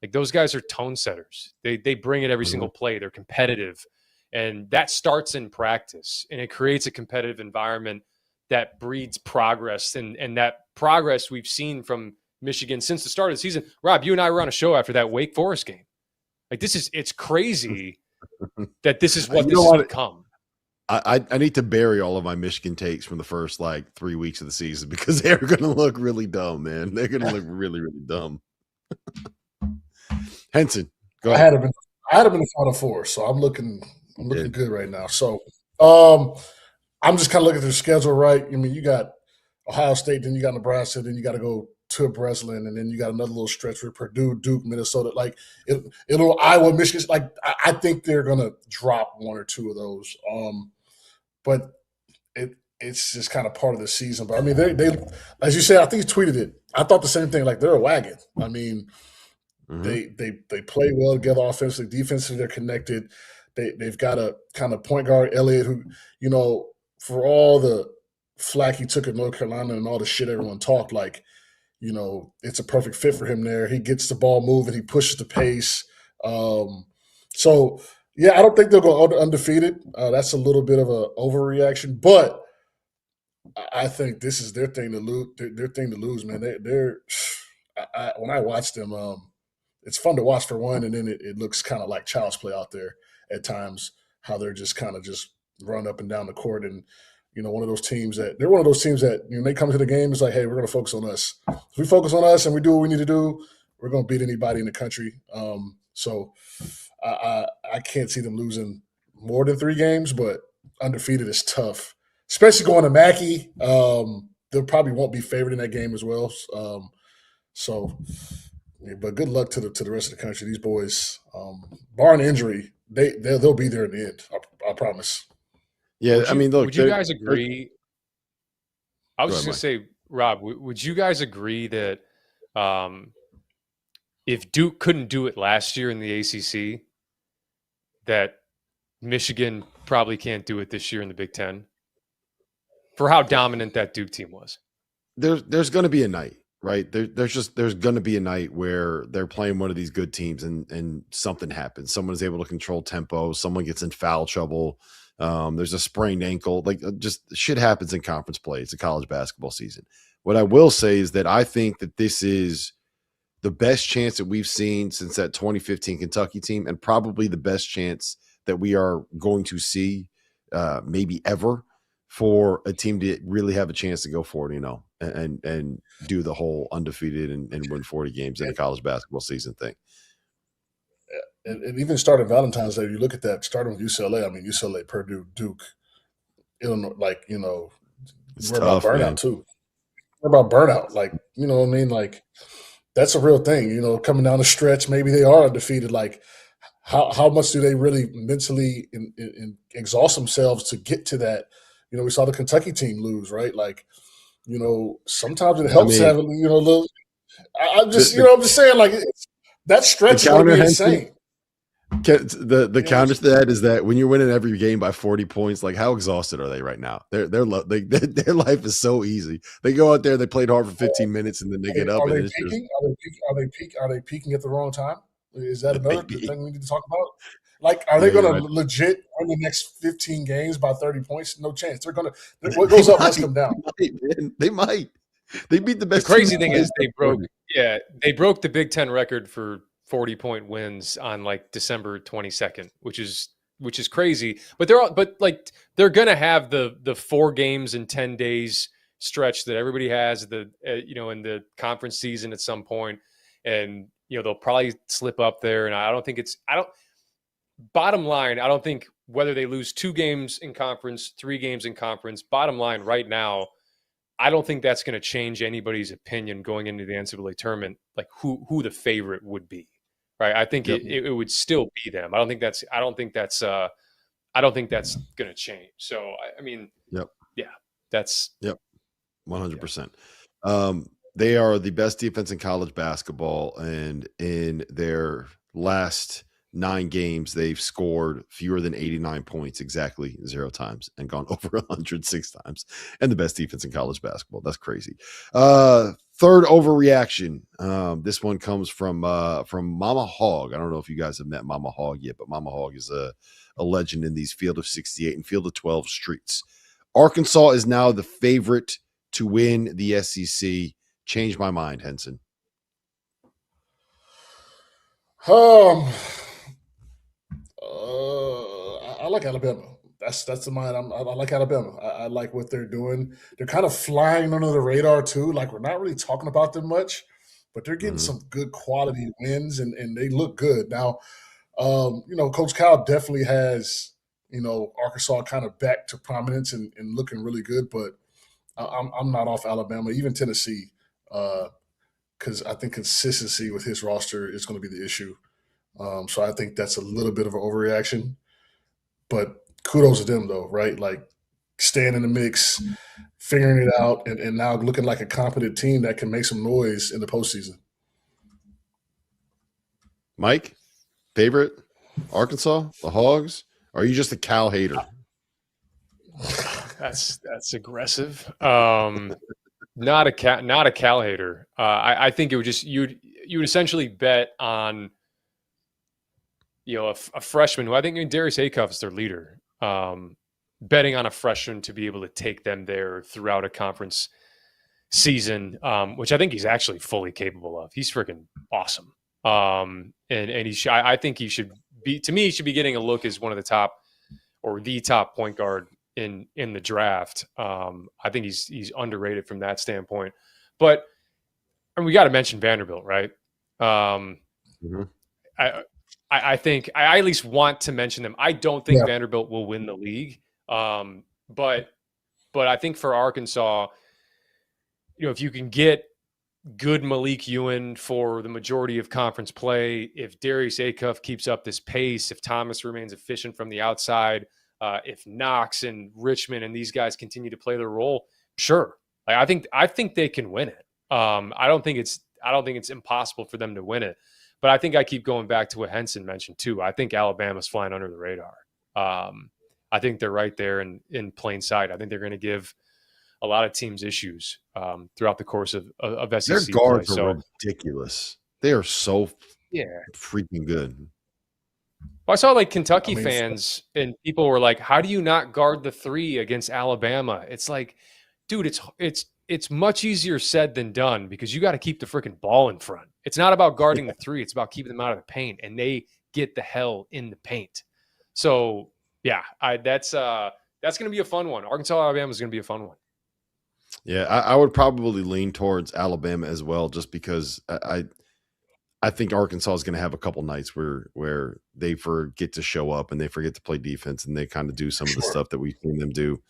like those guys are tone setters. They bring it every single play. They're competitive, and that starts in practice, and it creates a competitive environment that breeds progress. And that progress we've seen from Michigan since the start of the season. Rob, you and I were on a show after that Wake Forest game. Like it's crazy that this is what this has become. I need to bury all of my Michigan takes from the first 3 weeks of the season because they're going to look really dumb, man. They're going to look really, really dumb. Henson, go ahead. I had him in the Final Four, so I'm looking good right now. So I'm just kind of looking at their schedule, right? I mean, you got Ohio State, then you got Nebraska, then you got to go to Breslin, and then you got another little stretch with Purdue, Duke, Minnesota. Like it'll Iowa, Michigan. Like I think they're gonna drop 1 or 2 of those. But it's just kind of part of the season. But I mean, they as you said, I think you tweeted it. I thought the same thing. Like they're a wagon. I mean, they play well together offensively, defensively. They're connected. They've got a kind of point guard Elliott who, for all the flack he took at North Carolina and all the shit everyone talked, like, it's a perfect fit for him there. He gets the ball moving. He pushes the pace. So, yeah, I don't think they'll go undefeated. That's a little bit of an overreaction. But I think this is their thing to lose. Their thing to lose, man. They're when I watch them, it's fun to watch for one, and then it looks kind of like child's play out there at times. How they're just kind of just run up and down the court, and one of those teams that they come to the game. It's like, hey, we're going to focus on us. If we focus on us and we do what we need to do, we're going to beat anybody in the country. So I can't see them losing more than 3 games, but undefeated is tough, especially going to Mackey. They probably won't be favored in that game as well. But good luck to the rest of the country. These boys, barring injury, they'll be there in the end. I promise. Yeah, look. Would you guys agree? I was just going to say, Rob, would you guys agree that if Duke couldn't do it last year in the ACC, that Michigan probably can't do it this year in the Big Ten? For how dominant that Duke team was. There's going to be a night, right? There's going to be a night where they're playing one of these good teams and something happens. Someone is able to control tempo. Someone gets in foul trouble. There's a sprained ankle. Like, just shit happens in conference play. It's a college basketball season. What I will say is that I think that this is the best chance that we've seen since that 2015 Kentucky team, and probably the best chance that we are going to see maybe ever, for a team to really have a chance to go forward, and do the whole undefeated and win 40 games in a college basketball season thing. And even starting Valentine's Day, you look at that, starting with UCLA. I mean, UCLA, Purdue, Duke, Illinois, It's we're tough, about burnout man. too. We're about burnout, you know what I mean? Like, that's a real thing. Coming down the stretch, maybe they are undefeated. Like, how much do they really mentally exhaust themselves to get to that? We saw the Kentucky team lose, right? Like, sometimes it helps to have a little. I'm just saying, like, that stretch is going to be insane. The counter to that is that when you're winning every game by 40 points, like, how exhausted are they right now? Their life is so easy. They go out there, they played hard for 15 minutes, and then they get up. Are they peaking? Are they peaking at the wrong time? Is that another thing we need to talk about? Like, are they going to legit win the next 15 games by 30 points? No chance. They're going to. What goes up must come down. They might. They beat the best. The crazy thing is they broke the Big Ten record for 40-point wins on like December 22nd, which is crazy. But they're going to have the 4 games in 10 days stretch that everybody has in the conference season at some point, and they'll probably slip up there. And bottom line, I don't think whether they lose 2 games in conference, 3 games in conference, bottom line right now, I don't think that's going to change anybody's opinion going into the NCAA tournament, like who the favorite would be, right? I think it would still be them. I don't think that's going to change. So, that's 100%. They are the best defense in college basketball, and in their last 9 games, they've scored fewer than 89 points exactly 0 times and gone over 106 times, and the best defense in college basketball. That's crazy. Third overreaction. This one comes from Mama Hog. I don't know if you guys have met Mama Hog yet, but Mama Hog is a legend in these Field of 68 and Field of 12 streets. Arkansas is now the favorite to win the SEC. Change my mind, Henson. I like Alabama. That's the mind. I like Alabama. I like what they're doing. They're kind of flying under the radar too. Like, we're not really talking about them much, but they're getting some good quality wins, and they look good. Now, Coach Cal definitely has, Arkansas kind of back to prominence and looking really good, but I'm not off Alabama, even Tennessee, because I think consistency with his roster is going to be the issue. So I think that's a little bit of an overreaction, but kudos to them though, right? Like, staying in the mix, figuring it out, and now looking like a competent team that can make some noise in the postseason. Mike, favorite Arkansas, the Hogs? Or are you just a Cal hater? That's aggressive. Not a Cal hater. I think it would just you would essentially bet on a freshman who I think Darius Acuff is their leader. betting on a freshman to be able to take them there throughout a conference season, which I think he's actually fully capable of. He's freaking awesome. And I think he should be, to me, he should be getting a look as one of the top or the top point guard in the draft. I think he's underrated from that standpoint. But we got to mention Vanderbilt, right? I think I at least want to mention them. I don't think Vanderbilt will win the league. But I think for Arkansas, if you can get good Malik Ewan for the majority of conference play, if Darius Acuff keeps up this pace, if Thomas remains efficient from the outside, if Knox and Richmond and these guys continue to play their role, sure. I think they can win it. I don't think it's impossible for them to win it. But I think I keep going back to what Henson mentioned too. I think Alabama's flying under the radar. I think they're right there in plain sight. I think they're going to give a lot of teams issues throughout the course of SEC Their guards play. are ridiculous. They are so freaking good. Well, I saw Kentucky fans and people were like, "How do you not guard the 3 against Alabama?" It's like, dude, it's much easier said than done because you got to keep the freaking ball in front. It's not about guarding the 3; it's about keeping them out of the paint, and they get the hell in the paint. So yeah, that's going to be a fun one. Arkansas Alabama is going to be a fun one. Yeah, I would probably lean towards Alabama as well, just because I think Arkansas is going to have a couple nights where they forget to show up and they forget to play defense and they kind of do some of the stuff that we've seen them do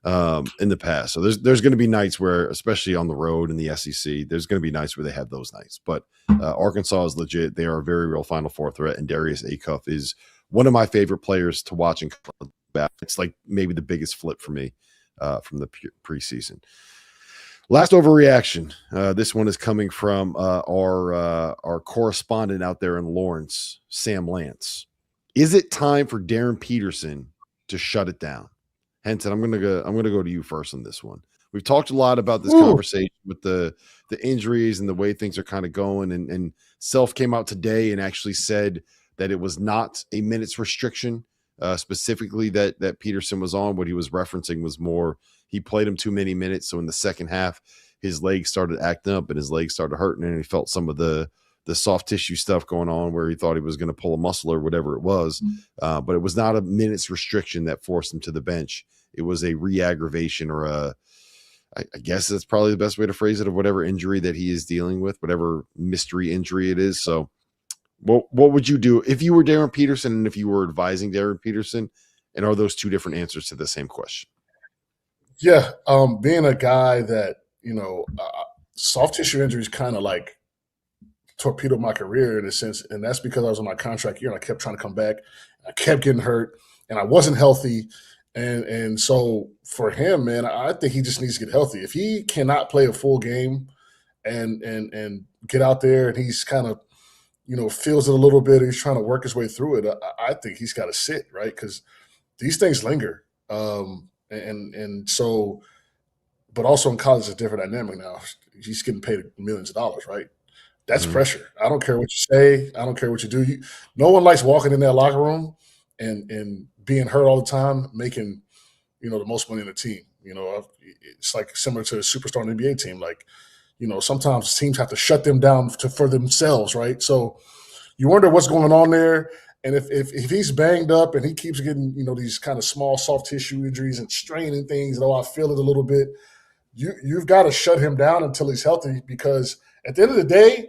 in the past. So there's going to be nights where, especially on the road in the SEC, there's going to be nights where they have those nights. But Arkansas is legit. They are a very real Final Four threat, and Darius Acuff is one of my favorite players to watch in college. It's like maybe the biggest flip for me from the preseason. Last overreaction. This one is coming from our correspondent out there in Lawrence, Sam Lance. Is it time for Darren Peterson to shut it down? Henson, I'm gonna go to you first on this one. We've talked a lot about this conversation with the injuries and the way things are kind of going. And Self came out today and actually said that it was not a minutes restriction. Specifically that Peterson was on. What he was referencing was more he played him too many minutes. So in the second half, his legs started acting up and his legs started hurting, and he felt some of the soft tissue stuff going on where he thought he was going to pull a muscle or whatever it was. But it was not a minutes restriction that forced him to the bench. It was a re-aggravation or I guess that's probably the best way to phrase it, of whatever injury that he is dealing with, whatever mystery injury it is. So what would you do if you were Darren Peterson and if you were advising Darren Peterson? And are those two different answers to the same question? Yeah. Being a guy that, soft tissue injuries kind of like torpedoed my career in a sense. And that's because I was on my contract year and I kept trying to come back. I kept getting hurt and I wasn't healthy. And so for him, man, I think he just needs to get healthy. If he cannot play a full game and get out there and he's kind of, feels it a little bit, he's trying to work his way through it, I think he's got to sit, right? Because these things linger. And so, but also in college, it's a different dynamic now. He's getting paid millions of dollars, right? That's pressure. I don't care what you say. I don't care what you do. No one likes walking in that locker room and being hurt all the time, making, the most money in the team. It's like similar to a superstar in the NBA team. Like, sometimes teams have to shut them down for themselves, right? So you wonder what's going on there. And if he's banged up and he keeps getting, these kind of small soft tissue injuries and straining things, I feel it a little bit, you've got to shut him down until he's healthy, because at the end of the day,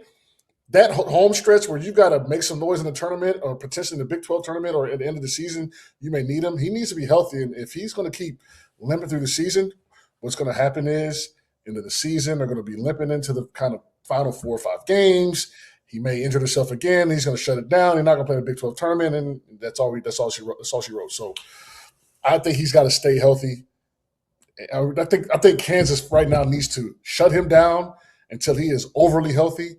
that home stretch where you've got to make some noise in the tournament or potentially in the Big 12 tournament or at the end of the season, you may need him. He needs to be healthy. And if he's going to keep limping through the season, what's going to happen is into the season, they're going to be limping into the kind of final 4 or 5 games. He may injure himself again. He's going to shut it down. He's not going to play the Big 12 tournament, and that's all she wrote. So I think he's got to stay healthy. I think Kansas right now needs to shut him down until he is overly healthy,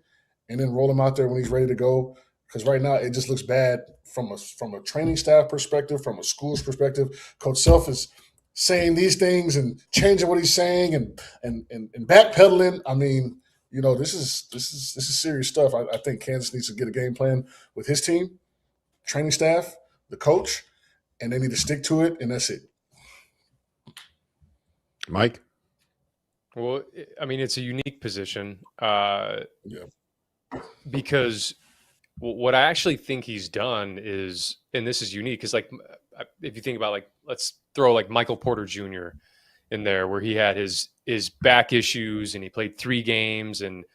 and then roll him out there when he's ready to go. Because right now it just looks bad from a training staff perspective, from a school's perspective. Coach Self is saying these things and changing what he's saying and backpedaling. I mean, this is serious stuff. I think Kansas needs to get a game plan with his team, training staff, the coach, and they need to stick to it, and that's it. Mike? Well, I mean, it's a unique position Yeah. because what I actually think he's done is, and this is unique, is like, if you think about, like, let's throw like Michael Porter Jr. in there, where he had his back issues and he played 3 games and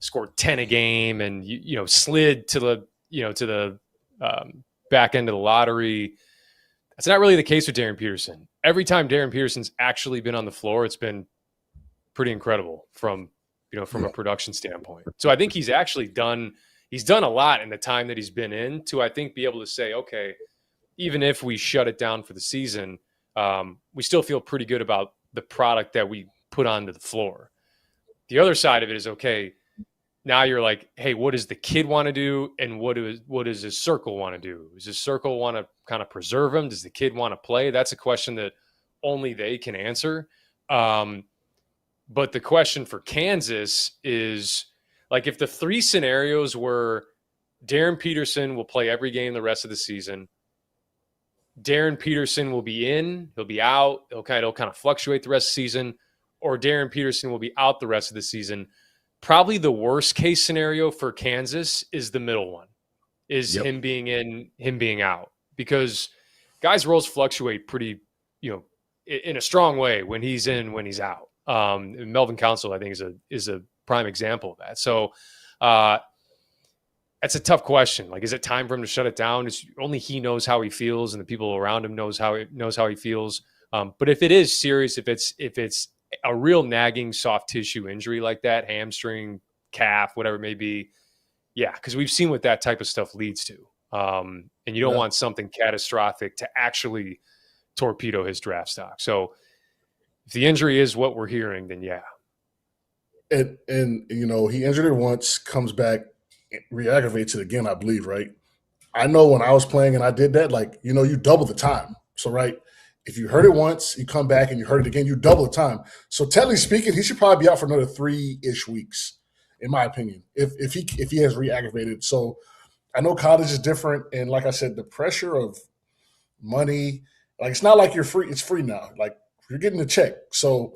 scored 10 a game and, slid to the back end of the lottery. That's not really the case with Darren Peterson. Every time Darren Peterson's actually been on the floor, it's been pretty incredible from a production standpoint. So I think he's done a lot in the time that he's been in to, I think, be able to say, okay, even if we shut it down for the season, we still feel pretty good about the product that we put onto the floor. The other side of it is, okay, now you're like, hey, what does the kid want to do? And what does his circle want to do? Does his circle want to kind of preserve him? Does the kid want to play? That's a question that only they can answer. But the question for Kansas is, like, if the 3 scenarios were Darren Peterson will play every game the rest of the season, Darren Peterson will be in, he'll be out, it'll kind of fluctuate the rest of the season, or Darren Peterson will be out the rest of the season. Probably the worst case scenario for Kansas is the middle one, is him being in, him being out, because guys' roles fluctuate pretty, in a strong way when he's in, when he's out. Melvin Council, I think, is a prime example of that. So that's a tough question. Like, is it time for him to shut it down? Only he knows how he feels, and the people around him knows how he feels. But if it is serious, if it's a real nagging soft tissue injury like that, hamstring, calf, whatever it may be, yeah, because we've seen what that type of stuff leads to. And you don't want something catastrophic to actually torpedo his draft stock. So if the injury is what we're hearing, then yeah. And he injured it once, comes back, re-aggravates it again, I believe, right? I know when I was playing and I did that, like, you double the time. So, right, if you hurt it once, you come back and you hurt it again, you double the time. So, technically speaking, he should probably be out for another 3-ish weeks, in my opinion, if he has re-aggravated. So, I know college is different, and like I said, the pressure of money, like, it's not like you're free. It's free now. Like, you're getting a check. So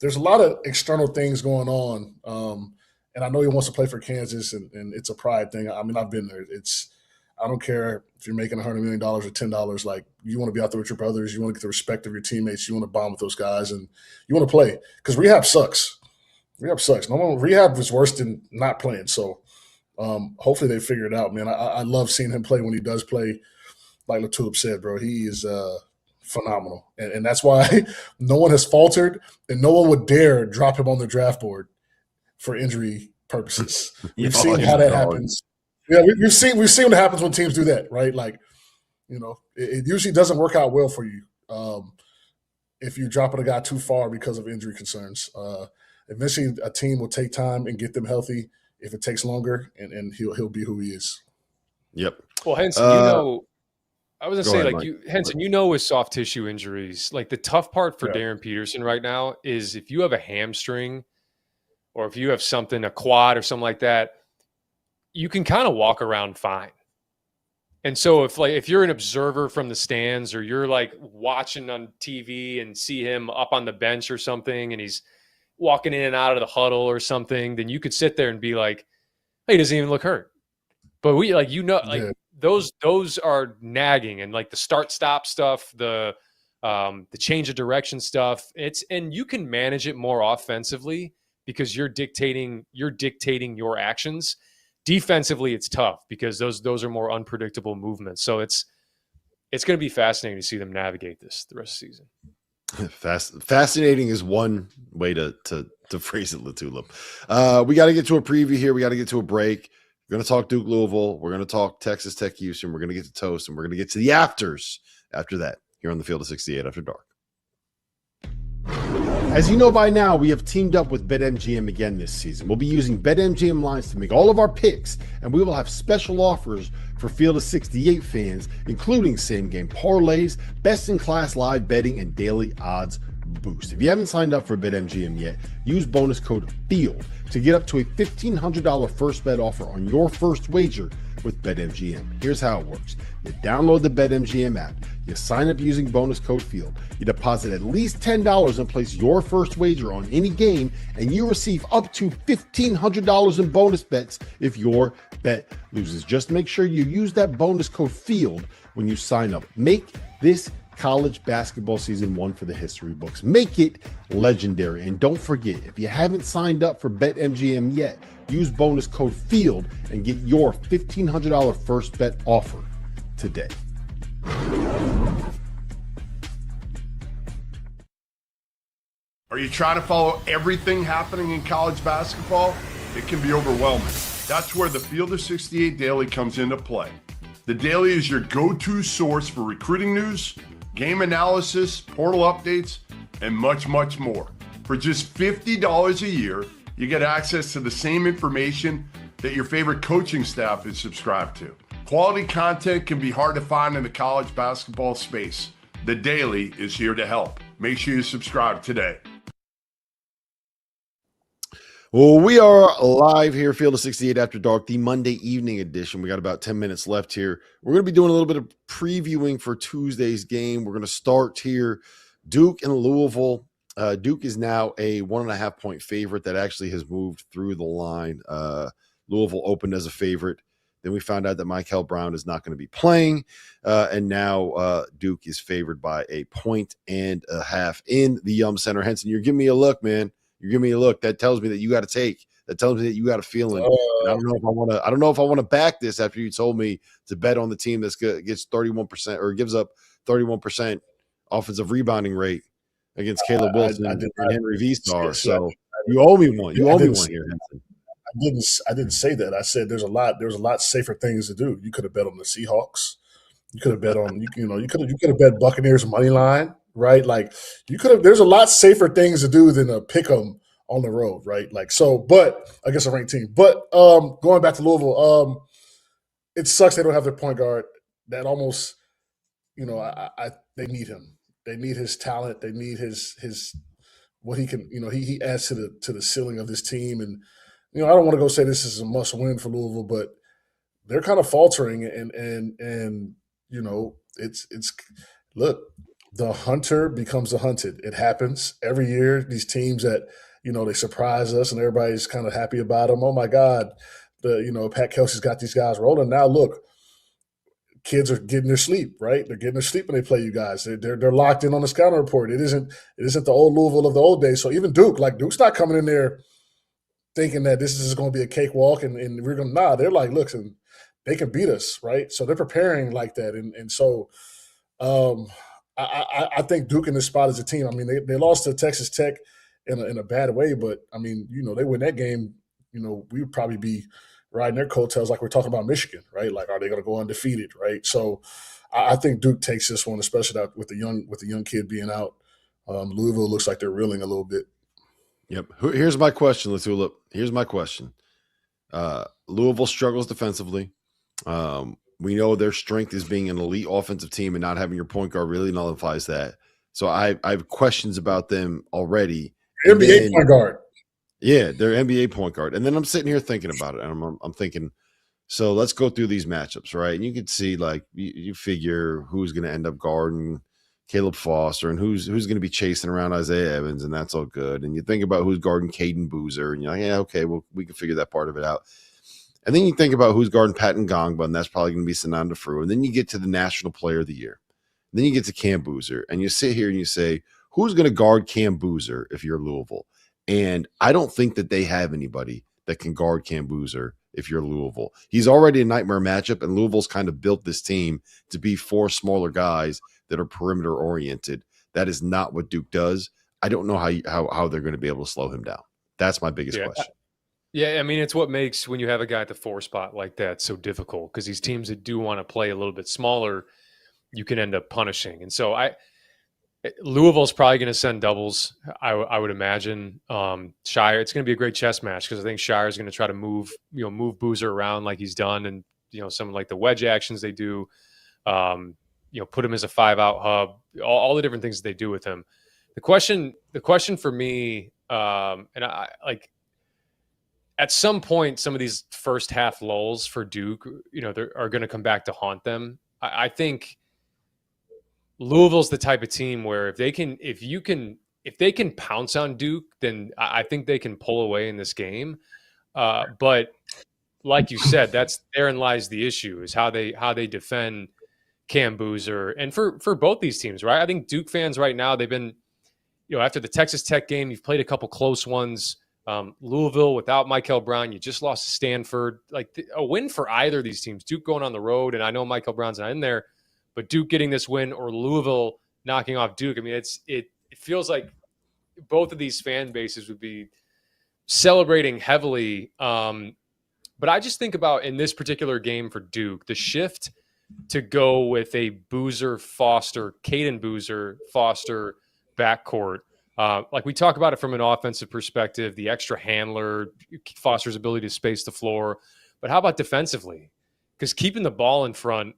there's a lot of external things going on. And I know he wants to play for Kansas, and it's a pride thing. I mean, I've been there. I don't care if you're making $100 million or $10. Like, you want to be out there with your brothers. You want to get the respect of your teammates. You want to bond with those guys, and you want to play, because rehab sucks. Rehab is worse than not playing. So hopefully they figure it out, man. I love seeing him play when he does play. Like LaTulip said, bro, he is phenomenal. And that's why no one has faltered, and no one would dare drop him on the draft board for injury purposes. We've seen how that happens. Yeah, we've seen what happens when teams do that, right? Like, it usually doesn't work out well for you if you're dropping a guy too far because of injury concerns. Eventually, a team will take time and get them healthy. If it takes longer, and he'll be who he is. Yep. Well, Henson, I was going to say, Henson, with soft tissue injuries, like, the tough part for Darren Peterson right now is if you have a hamstring, or if you have something, a quad or something like that, you can kind of walk around fine. And so if you're an observer from the stands, or you're like watching on TV and see him up on the bench or something, and he's walking in and out of the huddle or something, then you could sit there and be like, hey, he doesn't even look hurt. But those are nagging, and like the start-stop stuff, the change of direction stuff. And you can manage it more offensively because you're dictating your actions. Defensively, it's tough because those are more unpredictable movements. So it's going to be fascinating to see them navigate this the rest of the season. Fascinating is one way to phrase it, LaTulip. We got to get to a preview here. We got to get to a break. We're going to talk Duke-Louisville. We're going to talk Texas Tech Houston. We're going to get to Toast, and we're going to get to the afters after that here on the Field of 68 After Dark. As you know by now, we have teamed up with BetMGM again this season. We'll be using BetMGM lines to make all of our picks, and we will have special offers for Field of 68 fans, including same-game parlays, best-in-class live betting, and daily odds boost. If you haven't signed up for BetMGM yet, use bonus code FIELD to get up to a $1,500 first bet offer on your first wager with BetMGM. Here's how it works. You download the BetMGM app, you sign up using bonus code FIELD, you deposit at least $10 and place your first wager on any game, and you receive up to $1,500 in bonus bets if your bet loses. Just make sure you use that bonus code FIELD when you sign up. Make this college basketball season one for the history books. Make it legendary. And don't forget, if you haven't signed up for BetMGM yet, use bonus code FIELD and get your $1,500 first bet offer today. Are you trying to follow everything happening in college basketball? It can be overwhelming. That's where the Field of 68 Daily comes into play. The Daily is your go-to source for recruiting news, game analysis, portal updates, and much, much more. For just $50 a year, you get access to the same information that your favorite coaching staff is subscribed to. Quality content can be hard to find in the college basketball space. The Daily is here to help. Make sure you subscribe today. Well, we are live here, Field of 68 After Dark, the Monday evening edition. We got about 10 minutes left here. We're going to be doing a little bit of previewing for Tuesday's game. We're going to start here. Duke and Louisville. Duke is now a 1.5 point favorite that actually has moved through the line. Louisville opened as a favorite. Then we found out that Michael Brown is not going to be playing. And now Duke is favored by 1.5 points in the Yum Center. Henson, you're giving me a look, man. You're giving me a look. That tells me that you got to take. That tells me that you got a feeling. And I don't know if I want to. I don't know if I want to back this after you told me to bet on the team that gets 31% or gives up 31% offensive rebounding rate against Caleb Wilson and Henry V-Star. So you owe me one. You owe me one here, Henson. I didn't say that. I said there's a lot safer things to do. You could have bet on the Seahawks. You could have bet on you could have bet Buccaneers money line, right? Like you could have. There's a lot safer things to do than a pick 'em on the road, right? Like so, but I guess a ranked team. But going back to Louisville, it sucks they don't have their point guard. That almost, they need him. They need his talent. They need his what he can. He adds to the ceiling of this team. And I don't want to go say this is a must win for Louisville, but they're kind of faltering. And it's look. The hunter becomes the hunted. It happens every year. These teams that, they surprise us and everybody's kind of happy about them. Oh my God, Pat Kelsey's got these guys rolling. Now look, kids are getting their sleep, right? They're getting their sleep when they play you guys. They're locked in on the scouting report. It isn't the old Louisville of the old days. So even Duke's not coming in there thinking that this is going to be a cakewalk and we're going to, they're like, look, they can beat us, right? So they're preparing like that. And so, I think Duke in this spot as a team. I mean, they lost to Texas Tech in a bad way, but I mean, they win that game. We would probably be riding their coattails like we're talking about Michigan, right? Like, are they going to go undefeated, right? So, I think Duke takes this one, especially with the young kid being out. Louisville looks like they're reeling a little bit. Yep. Here's my question, LaTulip. Here's my question. Louisville struggles defensively. We know their strength is being an elite offensive team and not having your point guard really nullifies that. So I have questions about them already. NBA point guard. Yeah, they're NBA point guard. And then I'm sitting here thinking about it, and I'm thinking, so let's go through these matchups, right? And you can see, like, you figure who's going to end up guarding Caleb Foster and who's going to be chasing around Isaiah Evans, and that's all good. And you think about who's guarding Caden Boozer, and you're like, yeah, okay, well, we can figure that part of it out. And then you think about who's guarding Patton Gongba, and that's probably going to be Sananda Fru. And then you get to the National Player of the Year. And then you get to Cam Boozer, and you sit here and you say, who's going to guard Cam Boozer if you're Louisville? And I don't think that they have anybody that can guard Cam Boozer if you're Louisville. He's already a nightmare matchup, and Louisville's kind of built this team to be 4 smaller guys that are perimeter oriented. That is not what Duke does. I don't know how they're going to be able to slow him down. That's my biggest question. Yeah, I mean, it's what makes when you have a guy at the 4 spot like that so difficult, because these teams that do want to play a little bit smaller, you can end up punishing. And so Louisville's probably going to send doubles, I would imagine. Shire, it's going to be a great chess match because I think Shire is going to try to move Boozer around like he's done, and some like the wedge actions they do. Put him as a 5-out hub, all the different things that they do with him. The question for me, and I like. at some point, some of these first half lulls for Duke, are going to come back to haunt them. I think Louisville's the type of team where if they can pounce on Duke, then I think they can pull away in this game. But like you said, therein lies the issue, is how they defend Cam Boozer. And for both these teams, right? I think Duke fans right now, they've been, after the Texas Tech game, you've played a couple close ones. Louisville without Michael Brown, you just lost to Stanford. Like a win for either of these teams, Duke going on the road, and I know Michael Brown's not in there, but Duke getting this win or Louisville knocking off Duke. I mean, it feels like both of these fan bases would be celebrating heavily. But I just think about in this particular game for Duke, the shift to go with a Boozer Foster, Caden Boozer Foster backcourt. Like we talk about it from an offensive perspective, the extra handler, Foster's ability to space the floor. But how about defensively? Because keeping the ball in front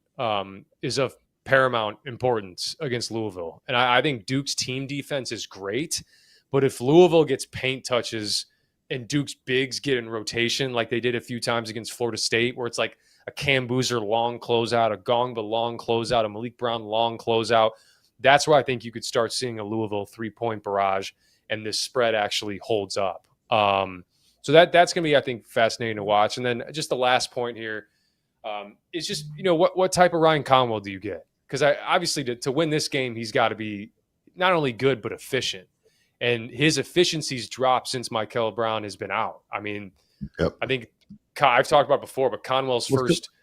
is of paramount importance against Louisville. And I think Duke's team defense is great. But if Louisville gets paint touches and Duke's bigs get in rotation like they did a few times against Florida State, where it's like a Cam Boozer long closeout, a Gongba long closeout, a Malik Brown long closeout, that's where I think you could start seeing a Louisville 3-point barrage and this spread actually holds up. So that's going to be, I think, fascinating to watch. And then just the last point here is just, what type of Ryan Conwell do you get? Because obviously to win this game, he's got to be not only good, but efficient. And his efficiency's dropped since Michael Brown has been out. I mean, yep. I think I've talked about it before, but Conwell's first –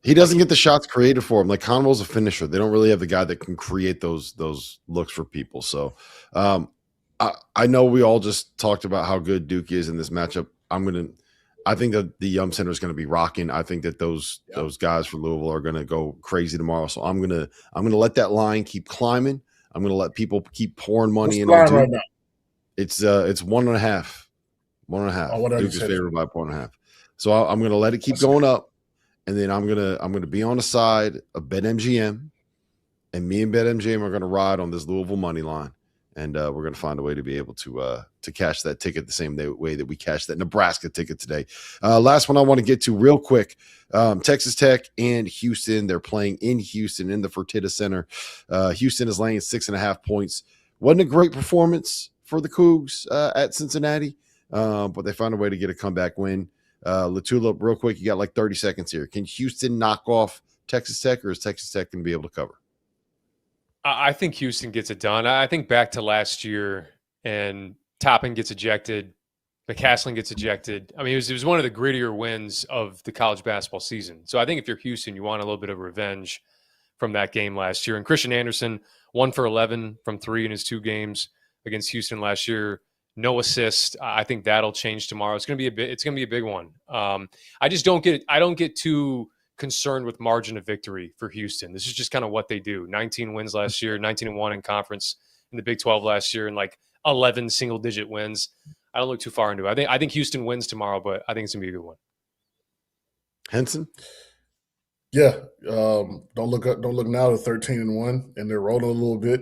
he doesn't get the shots created for him. Like Conwell's a finisher. They don't really have the guy that can create those looks for people. So I know we all just talked about how good Duke is in this matchup. I think that the Yum Center is going to be rocking. I think that those guys for Louisville are going to go crazy tomorrow. So I'm gonna let that line keep climbing. I'm going to let people keep pouring money in on Duke. Right now? It's 1.5. 1.5. Oh, Duke is favored by 1.5. So I'm going to let it keep going up. And then I'm gonna be on the side of BetMGM, and me and BetMGM are gonna ride on this Louisville money line, and we're gonna find a way to be able to cash that ticket the same way that we cashed that Nebraska ticket today. Last one I want to get to real quick: Texas Tech and Houston. They're playing in Houston in the Fertitta Center. Houston is laying 6.5 points. Wasn't a great performance for the Cougs at Cincinnati, but they found a way to get a comeback win. LaTulip, real quick, you got like 30 seconds here. Can Houston knock off Texas Tech, or is Texas Tech going to be able to cover? I think Houston gets it done. I think back to last year, and Toppin gets ejected, McCaslin gets ejected. I mean, it was one of the grittier wins of the college basketball season. So I think if you're Houston, you want a little bit of revenge from that game last year. And Christian Anderson, 1 for 11 from 3 in his 2 games against Houston last year. No assist. I think that'll change tomorrow. It's going to be a big one. I don't get too concerned with margin of victory for Houston. This is just kind of what they do. 19 wins last year, 19-1 in conference in the Big 12 last year, and like 11 single-digit wins. I don't look too far into it. I think Houston wins tomorrow, but I think it's going to be a good one. Henson? Yeah. Don't look now to 13-1, and they're rolling a little bit.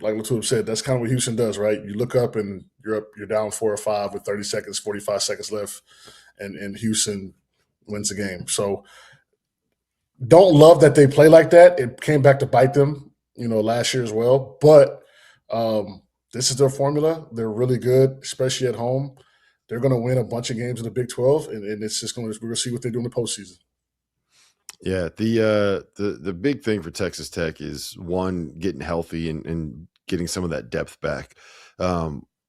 Like LaTulip said, that's kind of what Houston does, right? You look up and you're down 4 or 5 with 30 seconds, 45 seconds left, and Houston wins the game. So don't love that they play like that. It came back to bite them, last year as well. But this is their formula. They're really good, especially at home. They're going to win a bunch of games in the Big 12, and it's just we're going to see what they do in the postseason. Yeah, the big thing for Texas Tech is, one, getting healthy and getting some of that depth back.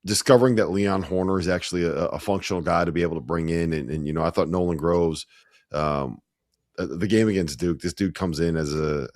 Discovering that Leon Horner is actually a functional guy to be able to bring in. And I thought Nolan Groves, the game against Duke, this dude comes in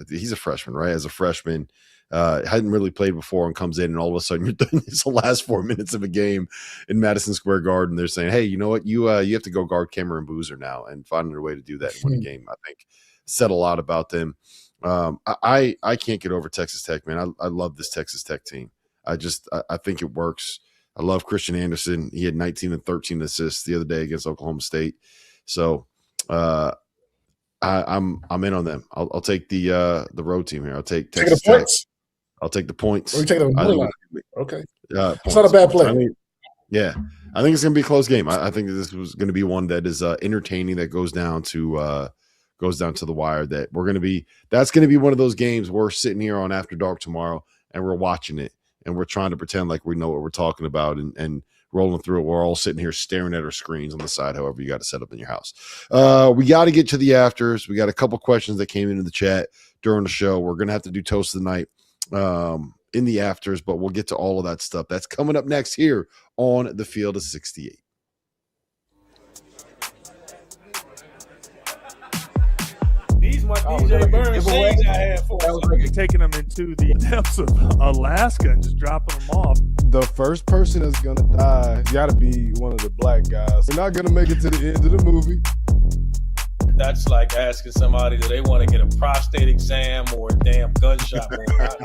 he's a freshman, right? As a freshman, hadn't really played before and comes in, and all of a sudden you're doing this the last 4 minutes of a game in Madison Square Garden. They're saying, hey, you know what? You have to go guard Cameron Boozer now, and finding a way to do that and win a game, I think, said a lot about them. I can't get over Texas Tech, man. I love this Texas Tech team. I think it works. I love Christian Anderson. He had 19 and 13 assists the other day against Oklahoma State. So I'm in on them. I'll take the road team here. I'll take Texas Tech. Points. I'll take the points. Or you take the money line. Okay. It's not a bad play. I think it's going to be a close game. I think this was going to be one that is entertaining, that goes down to the wire. That's going to be one of those games we're sitting here on After Dark tomorrow and we're watching it and we're trying to pretend like we know what we're talking about and rolling through it. We're all sitting here staring at our screens on the side, however you got to set up in your house. We got to get to the afters. We got a couple questions that came into the chat during the show. We're going to have to do Toast of the Night in the afters, but we'll get to all of that stuff. That's coming up next here on the Field of 68. These my DJ Burns shades I had for. That was like taking them into the depths of Alaska and just dropping them off. The first person that's gonna die got to be one of the black guys. We're not gonna make it to the end of the movie. That's like asking somebody, do they want to get a prostate exam or a damn gunshot wound?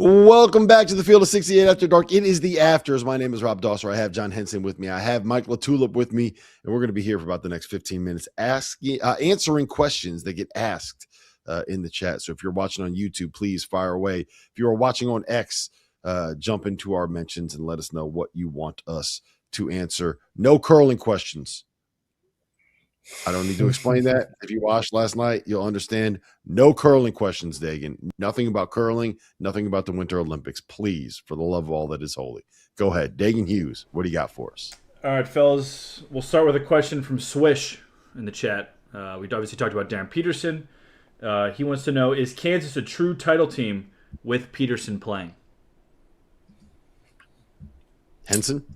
Welcome back to the Field of 68 After Dark. It is the afters. My name is Rob Dauster. I have John Henson with me. I have Mike LaTulip with me, and we're going to be here for about the next 15 minutes answering questions that get asked in the chat. So if you're watching on YouTube, please fire away. If you are watching on X, jump into our mentions and let us know what you want us to answer. No curling questions. I don't need to explain that. If you watched last night, you'll understand. No curling questions, Dagan. Nothing about curling, nothing about the Winter Olympics. Please, for the love of all that is holy. Go ahead. Dagan Hughes, what do you got for us? All right, fellas. We'll start with a question from Swish in the chat. We obviously talked about Darren Peterson. He wants to know, is Kansas a true title team with Peterson playing? Henson?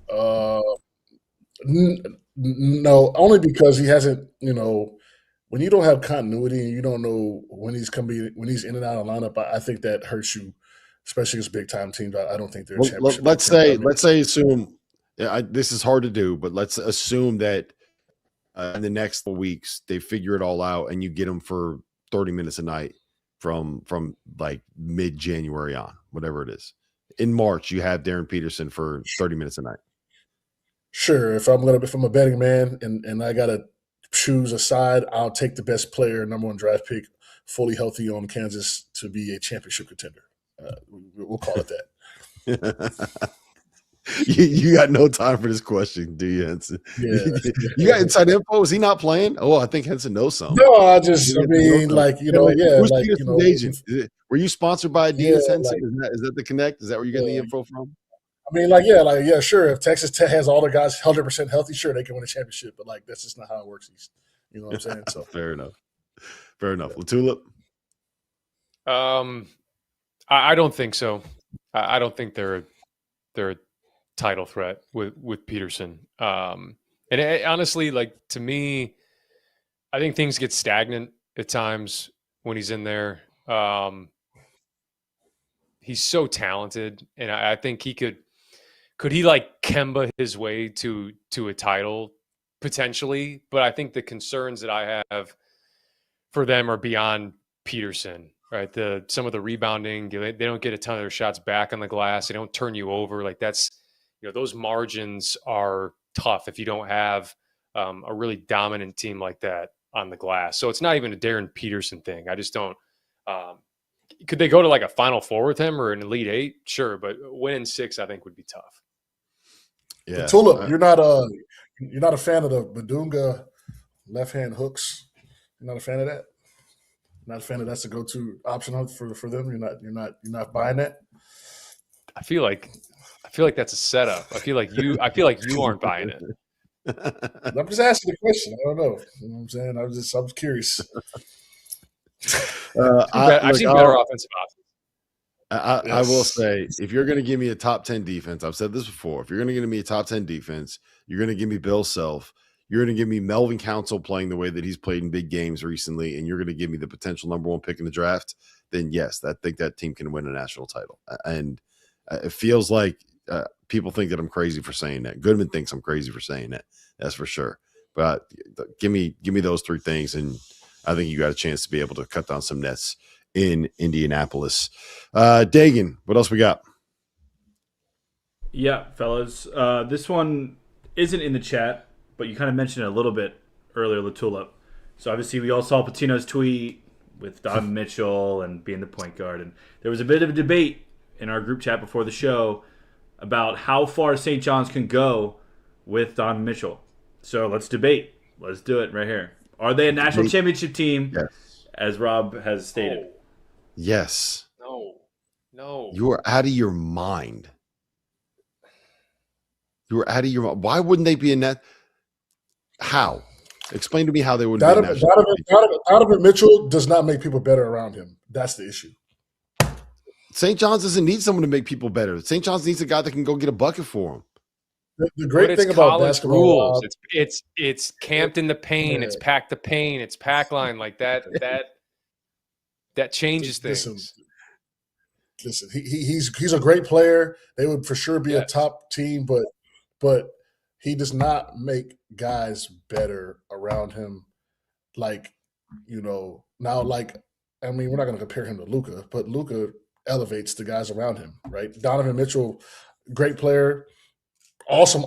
No, only because he hasn't, when you don't have continuity and you don't know when he's in and out of lineup, I think that hurts you, especially as big time teams. I don't think they're a championship. Let's assume this is hard to do, but let's assume that in the next couple weeks they figure it all out and you get them for 30 minutes a night from like mid-January on, whatever it is. In March, you have Darren Peterson for 30 minutes a night. Sure, if I'm a betting man and I gotta choose a side, I'll take the best player, number one draft pick, fully healthy on Kansas to be a championship contender. We'll call it that. You got no time for this question, do you, Henson? Yeah. You got inside info? Is he not playing? Oh, I think Henson knows something. No, who's Peterson's agent? Were you sponsored by Adidas, Henson? Is that the connect? Is that where you get the info from? Sure. If Texas Tech has all their guys 100% healthy, sure, they can win a championship. But that's just not how it works. You know what I'm saying? So fair enough. LaTulip? I don't think so. I don't think they're a title threat with Peterson. Honestly, to me, I think things get stagnant at times when he's in there. He's so talented, and I think he could he Kemba his way to a title potentially, but I think the concerns that I have for them are beyond Peterson, right? Some of the rebounding, they don't get a ton of their shots back on the glass. They don't turn you over. Those margins are tough if you don't have a really dominant team like that on the glass. So it's not even a Darren Peterson thing. I just don't. Could they go to a Final Four with him or an Elite Eight? Sure, but winning 6, I think, would be tough. Yeah, Tulip, you're not a fan of the Badunga left hand hooks. You're not a fan of that. Not a fan of that's the go-to option for them. You're not buying that. I feel like that's a setup. I feel like you aren't buying it. I'm just asking the question. I don't know. You know what I'm saying? I was curious. I've seen better offensive options. I will say, if you're going to give me a top 10 defense, I've said this before, if you're going to give me a top 10 defense, you're going to give me Bill Self, you're going to give me Melvin Council playing the way that he's played in big games recently, and you're going to give me the potential number 1 pick in the draft, then yes, I think that team can win a national title. And it feels like people think that I'm crazy for saying that. Goodman thinks I'm crazy for saying that. That's for sure. But give me those 3 things, and I think you got a chance to be able to cut down some nets in Indianapolis. Dagan, what else we got? Yeah, fellas. This one isn't in the chat, but you kind of mentioned it a little bit earlier, LaTulip. So obviously we all saw Pitino's tweet with Donovan Mitchell and being the point guard. And there was a bit of a debate in our group chat before the show about how far St. John's can go with Donovan Mitchell. So let's debate. Let's do it right here. Are they a national championship team, as Rob has stated? Yes. No. You are out of your mind. You are out of your mind. Why wouldn't they be in that? How? Explain to me how they wouldn't be in that. Donovan Mitchell does not make people better around him. That's the issue. St. John's doesn't need someone to make people better. St. John's needs a guy that can go get a bucket for him. The great thing about basketball rules, it's camped in the paint, it's packed the paint, it's pack line like that. That changes things. Listen, he's a great player. They would for sure be a top team, but he does not make guys better around him. Like, now, like, I mean, we're not going to compare him to Luka, but Luka elevates the guys around him, right? Donovan Mitchell, great player, awesome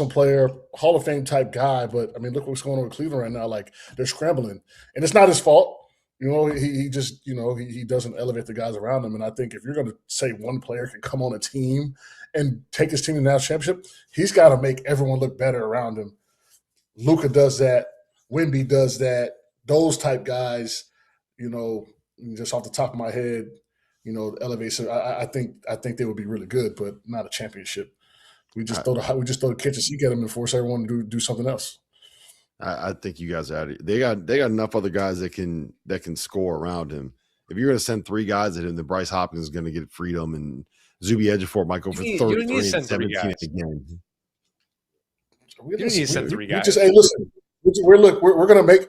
player, Hall of Fame type guy. But I mean, look what's going on with Cleveland right now. Like, they're scrambling, and it's not his fault. He just, he doesn't elevate the guys around him. And I think if you're going to say one player can come on a team and take his team to the national championship, he's got to make everyone look better around him. Luka does that. Wemby does that. Those type guys, just off the top of my head, elevation. I think they would be really good, but not a championship. We just throw the kitchen sink at them and force everyone to do something else. I think you guys are out of it. They got enough other guys that can score around him. If you're going to send three guys at him, then Bryce Hopkins is going to get freedom, and Zuby Ejiofor might go for 33 and 17 again. You don't need to send three guys. Just, hey, listen. We're gonna make.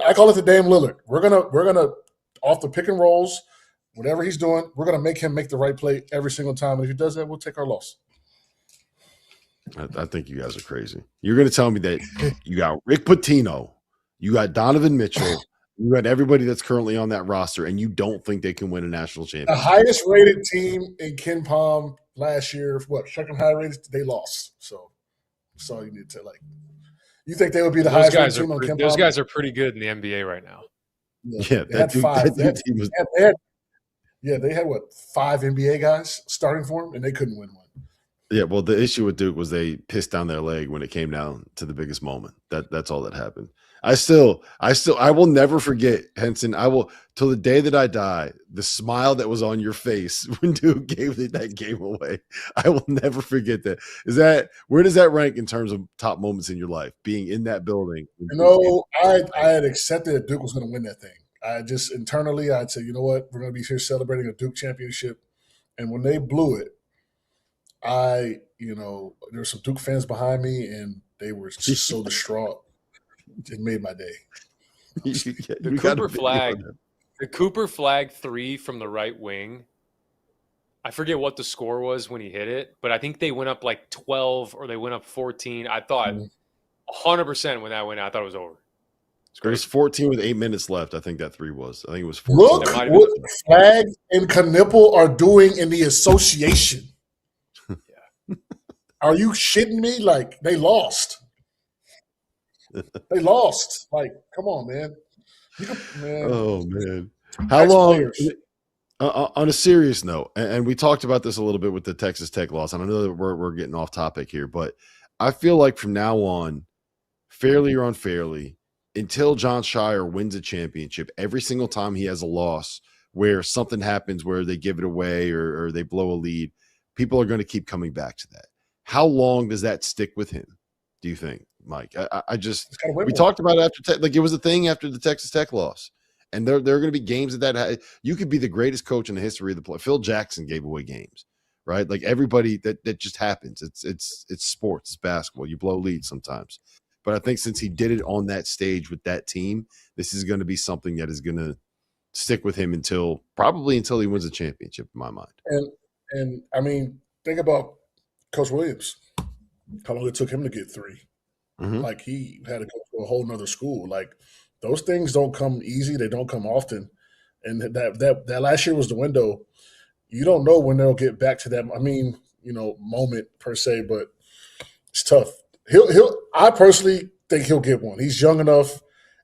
I call it the Dame Lillard. We're gonna off the pick and rolls, whatever he's doing, we're gonna make him make the right play every single time. And if he does that, we'll take our loss. I think you guys are crazy. You're going to tell me that you got Rick Pitino, you got Donovan Mitchell, you got everybody that's currently on that roster, and you don't think they can win a national championship. The highest rated team in Ken Palm last year, second high rated, they lost. So that's all you need to like. You think they would be the highest rated team on Ken Palm? Those guys are pretty good in the NBA right now. Yeah, they had five. They had 5 NBA guys starting for them, and they couldn't win one. Yeah, well, the issue with Duke was they pissed down their leg when it came down to the biggest moment. That's all that happened. I will never forget, Henson. I will, till the day that I die, the smile that was on your face when Duke gave that game away. I will never forget that. Where does that rank in terms of top moments in your life? Being in that building. I had accepted that Duke was going to win that thing. I just internally, I'd say, you know what, we're going to be here celebrating a Duke championship. And when they blew it, there were some Duke fans behind me, and they were just so distraught. It made my day. The Cooper flag 3 from the right wing. I forget what the score was when he hit it, but I think they went up like 12 or they went up 14. I thought 100% when that went out, I thought it was over. It was 14 with 8 minutes left. I think that 3 was. I think it was 14. Look what Flag and Knipple are doing in the association. Are you shitting me? Like, they lost. They lost. Like, come on, man. Oh, man. How long – on a serious note, and we talked about this a little bit with the Texas Tech loss, and I know that we're getting off topic here, but I feel like from now on, fairly or unfairly, until John Shire wins a championship, every single time he has a loss where something happens where they give it away or they blow a lead, people are going to keep coming back to that. How long does that stick with him, do you think, Mike? We talked about it after it was a thing after the Texas Tech loss. And there are going to be games that you could be the greatest coach in the history of the play. Phil Jackson gave away games, right? Like everybody that just happens. It's sports, it's basketball. You blow leads sometimes. But I think since he did it on that stage with that team, this is going to be something that is going to stick with him until he wins a championship, in my mind. And I mean, think about Coach Williams, how long it took him to get 3. Mm-hmm. Like, he had to go to a whole nother school. Like, those things don't come easy. They don't come often. And that last year was the window. You don't know when they'll get back to that, moment per se, but it's tough. I personally think he'll get one. He's young enough,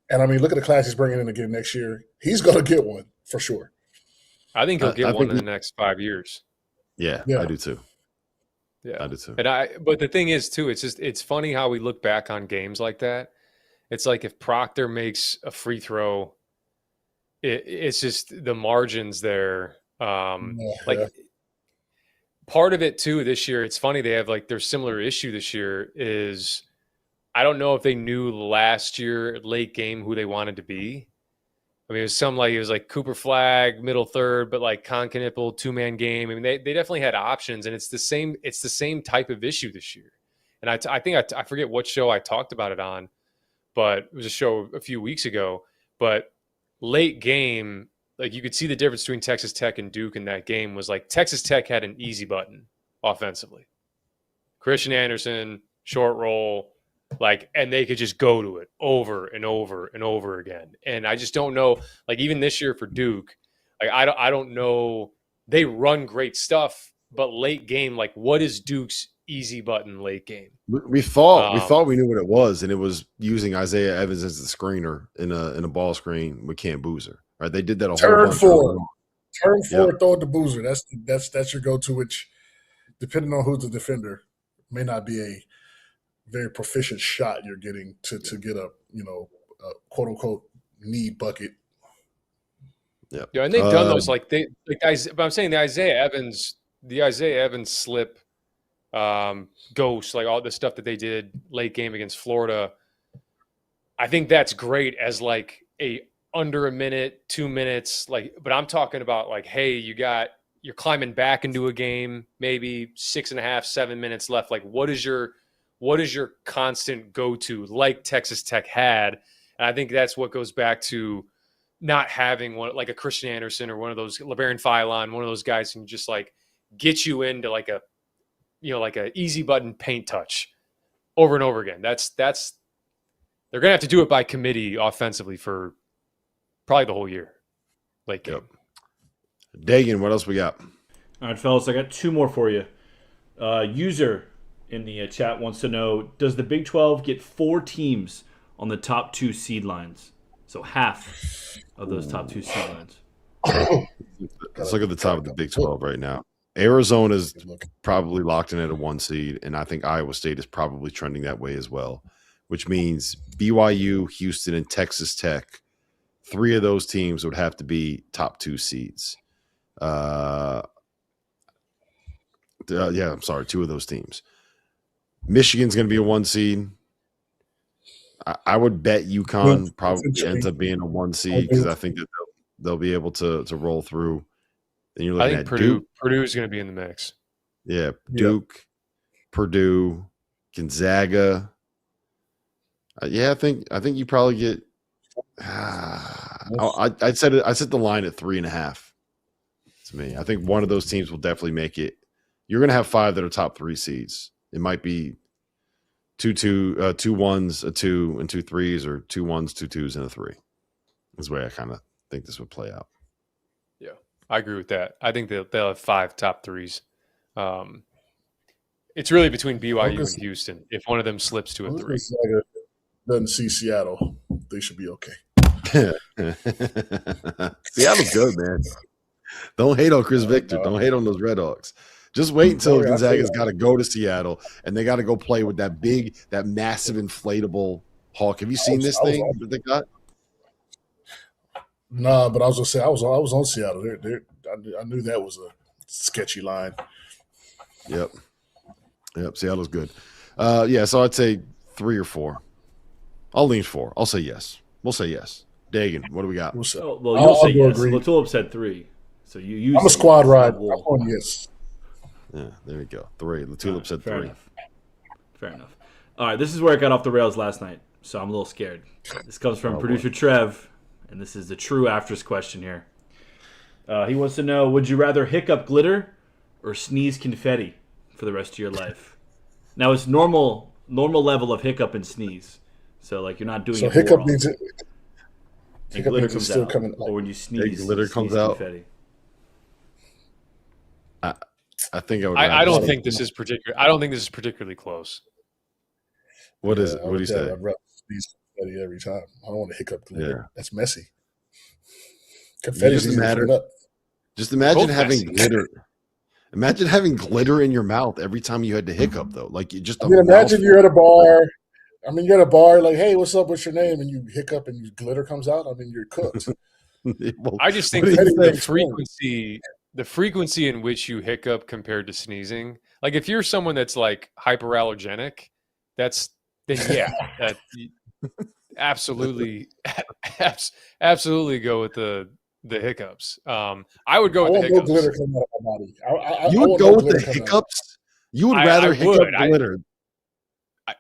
And I mean, look at the class he's bringing in again next year. He's going to get one for sure. I think he'll get I one think in the next 5 years. Yeah, Yeah. I do too. Yeah, I do too. But the thing is too, it's funny how we look back on games like that. It's like if Proctor makes a free throw, it's just the margins there. Like part of it too this year, it's funny they have like their similar issue this year is I don't know if they knew last year late game who they wanted to be. I mean, it was like Cooper Flag, middle third, but like Konkanippel, 2-man game. I mean, they definitely had options, and it's the same type of issue this year. And I forget what show I talked about it on, but it was a show a few weeks ago. But late game, like you could see the difference between Texas Tech and Duke in that game was like Texas Tech had an easy button offensively. Christian Anderson, short roll, like, and they could just go to it over and over and over again. And I just don't know, like even this year for Duke, like I don't know, they run great stuff, but late game, like what is Duke's easy button late game? We thought we knew what it was, and it was using Isaiah Evans as the screener in a ball screen with Cam Boozer. Right? They did that a whole bunch. Turn four, throw it to Boozer. That's your go-to, which depending on who's the defender, may not be a very proficient shot you're getting to get a quote unquote need bucket. Yeah, and they've done those like guys. But I'm saying the Isaiah Evans slip, ghost, like all the stuff that they did late game against Florida. I think that's great as like a under a minute, 2 minutes, like. But I'm talking about like, hey, you're climbing back into a game, maybe 6.5, 7 minutes left. Like, what is your constant go-to like Texas Tech had? And I think that's what goes back to not having one like a Christian Anderson or one of those LeBaron Philon, one of those guys who can just like get you into like a easy button paint touch over and over again. That's they're gonna have to do it by committee offensively for probably the whole year. Like, yep. Dagan, what else we got? All right, fellas, I got two more for you. User in the chat wants to know, does the Big 12 get 4 teams on the top 2 seed lines? So half of those top 2 seed lines. Let's look at the top of the Big 12 right now. Arizona's probably locked in at a 1 seed, and I think Iowa State is probably trending that way as well, which means BYU, Houston, and Texas Tech, 3 of those teams would have to be top 2 seeds. I'm sorry, 2 of those teams. Michigan's going to be a 1 seed. I would bet UConn probably ends up being a 1 seed because I think that they'll be able to roll through. Then you're looking at Purdue is going to be in the mix. Yeah, Duke, Purdue, Gonzaga. I think you probably get. I set the line at 3.5. To me, I think one of those teams will definitely make it. You're going to have 5 that are top 3 seeds. It might be 2 1s, a 2, and 2 3s, or 2 1s, 2 2s, and a 3. Is the way I kind of think this would play out. Yeah, I agree with that. I think they'll have 5 top 3s. It's really between BYU and Houston. If one of them slips to a 3, doesn't see Seattle, they should be okay. Seattle's good, man. Don't hate on Chris Victor. Don't hate on those Red Hawks. Just wait until Gonzaga's got to go to Seattle and they got to go play with that massive inflatable Hawk. Have you seen this thing that they got? Nah, but I was gonna say I was on Seattle. I knew that was a sketchy line. Yep. Seattle's good. So I'd say 3 or 4. I'll lean 4. I'll say yes. We'll say yes. Dagan, what do we got? You'll say yes. LaTulip said 3. So I'm a squad ride. I'm on yes. Yeah, there we go. 3. LaTulip said 3. Fair enough. All right, this is where it got off the rails last night, so I'm a little scared. This comes from producer Trev, and this is the true afters question here. He wants to know, would you rather hiccup glitter or sneeze confetti for the rest of your life? Now, it's normal level of hiccup and sneeze. So, like, you're not doing it hiccup more means and glitter comes still out. Coming, or when you sneeze, glitter comes out. Confetti. I think I would. I don't think this is particularly close. What is it? What do you say? confetti every time. I don't want to hiccup glitter. Yeah. That's messy. Confetti's easy to clean up. Just imagine Both having messy. glitter. Imagine having glitter in your mouth every time you had to hiccup, though. Like you just. I mean, imagine you're at a bar. You're at a bar, like, hey, what's up? What's your name? And you hiccup and glitter comes out. I mean, you're cooked. Well, I just think what do you the think? frequency in which you hiccup compared to sneezing. Like if you're someone that's like hyperallergenic, that absolutely absolutely go with the hiccups. I would go with the no hiccups. glitter coming out of my body. You would go with the hiccups? You would rather hiccup glitter?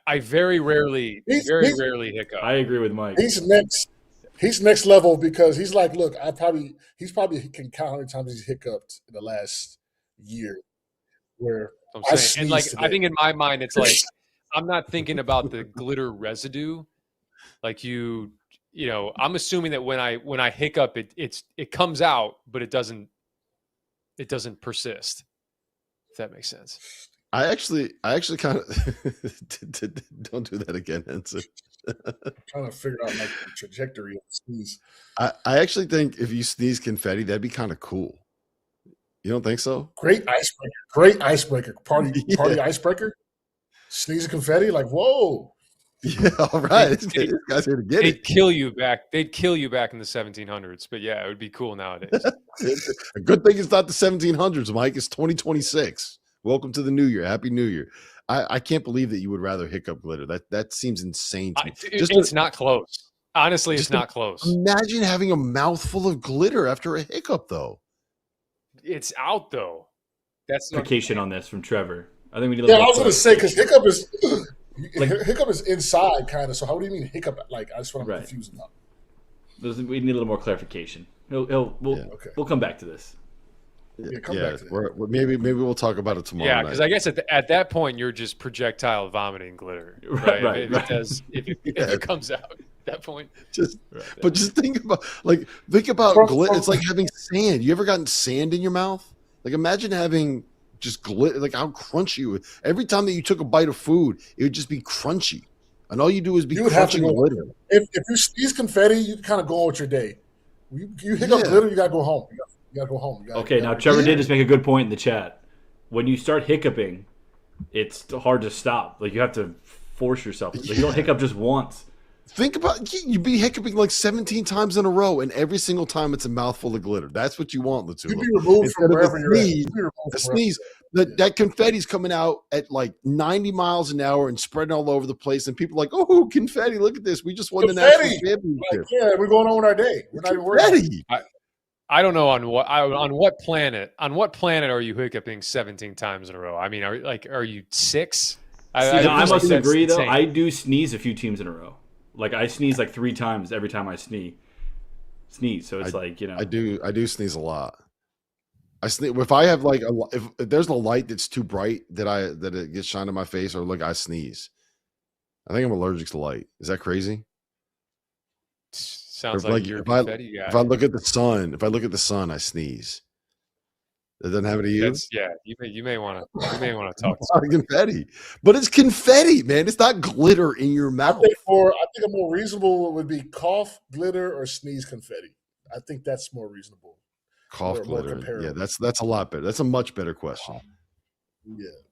I very rarely hiccup. I agree with Mike. He's next level because he's like, look, he can count how many times he's hiccuped in the last year. Where I'm saying, and like I think in my mind, it's like I'm not thinking about the glitter residue. Like you know, I'm assuming that when I hiccup, it comes out, but it doesn't persist. If that makes sense. I actually kind of don't do that again, Henson. I'm trying to figure out like the trajectory of the sneeze. I actually think if you sneeze confetti, that'd be kind of cool. You don't think so? Great icebreaker. Party icebreaker. Sneeze confetti, like whoa. Yeah, all right. This guy's here to get it. They'd kill you back in the 1700s, but yeah, it would be cool nowadays. A good thing it's not the 1700s, Mike. It's 2026. Welcome to the new year. Happy New Year. I can't believe that you would rather hiccup glitter. That seems insane to me. It's not close. Honestly, it's not close. Imagine having a mouthful of glitter after a hiccup, though. It's out, though. That's Clarification on this from Trevor. I think we need. I was going to say because hiccup is inside, kind of. So how do you mean hiccup? Like that's what I'm confused about. We need a little more clarification. We'll come back to this. Back to that. Maybe we'll talk about it tomorrow. Yeah, because I guess at that point you're just projectile vomiting glitter, right? If it comes out at that point. Just think about glitter. It's like having sand. You ever gotten sand in your mouth? Like imagine having just glitter. Like how crunchy it would. Every time that you took a bite of food, it would just be crunchy, and all you do is be crunching glitter. If you sneeze confetti, you kind of go on with your day. You hiccup glitter, you gotta go home. You gotta go home. Now Trevor did just make a good point in the chat. When you start hiccuping, it's hard to stop. Like you have to force yourself. Like you don't hiccup just once. Think about you'd be hiccuping like 17 times in a row, and every single time it's a mouthful of glitter. That's what you want, LaTulip. You'd be removed from wherever you're at. The sneeze. That confetti's coming out at like 90 miles an hour and spreading all over the place, and people are like, "Oh, confetti! Look at this! We just won the national championship." Like, yeah, we're going on with our day. We're not even worried. I don't know on what planet are you hiccuping 17 times in a row? I mean, are you 6? I must agree though. I do sneeze a few teams in a row. Like I sneeze like 3 times every time I sneeze. So it's I do sneeze a lot. I sneeze if I have like if there's a light that's too bright that it gets shined in my face, or like I sneeze. I think I'm allergic to light. Is that crazy? Sounds like you're a confetti guy. If I look at the sun, I sneeze. That doesn't happen to you. You may want to talk. It's not confetti, but it's confetti, man. It's not glitter in your mouth. I think a more reasonable would be cough, glitter, or sneeze confetti. I think that's more reasonable. Cough, glitter. Yeah, that's a lot better. That's a much better question.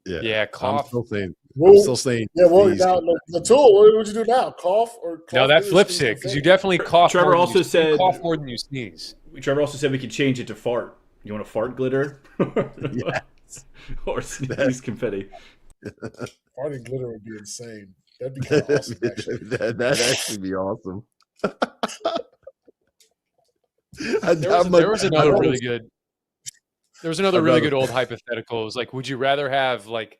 Yeah. Cough. I'm still saying. Yeah. Well, now the tool. What would you do now? Cough or? Cough, no, that flips it because you definitely cough. Trevor also said cough more than you sneeze. Trevor also said we could change it to fart. You want to fart glitter? Yes. Or sneeze confetti. Farting glitter would be insane. That'd be kind of awesome. Actually. That'd actually be awesome. There was another really good old hypothetical. It was like, would you rather have like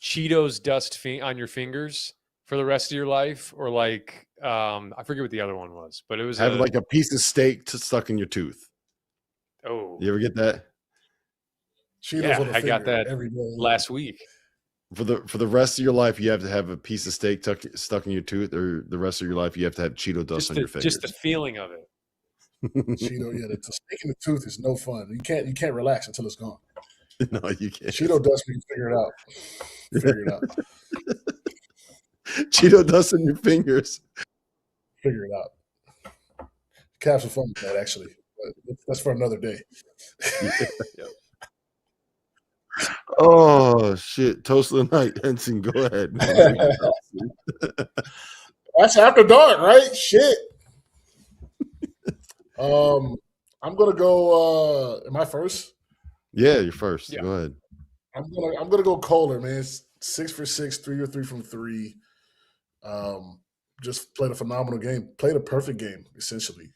Cheetos dust on your fingers for the rest of your life, or like I forget what the other one was, but it was like a piece of steak stuck in your tooth. Oh, you ever get that? Cheetos I got that every day last week. For the rest of your life, you have to have a piece of steak stuck in your tooth, or the rest of your life, you have to have Cheeto dust on your fingers. Just the feeling of it. Cheeto, the steak in the tooth is no fun. You can't relax until it's gone. No, you can't. Cheeto dust, we can figure it out. Cheeto dust in your fingers. figure it out. Caps are fun with that, actually. But that's for another day. Oh shit! Toast of the night, Henson. Go ahead. Man. That's after dark, right? Shit. I'm gonna go. Am I first? Yeah, you're first. Yeah. Go ahead. I'm gonna go Kohler, man. 6 for 6, 3 or 3 from 3. Just played a phenomenal game. Played a perfect game, essentially.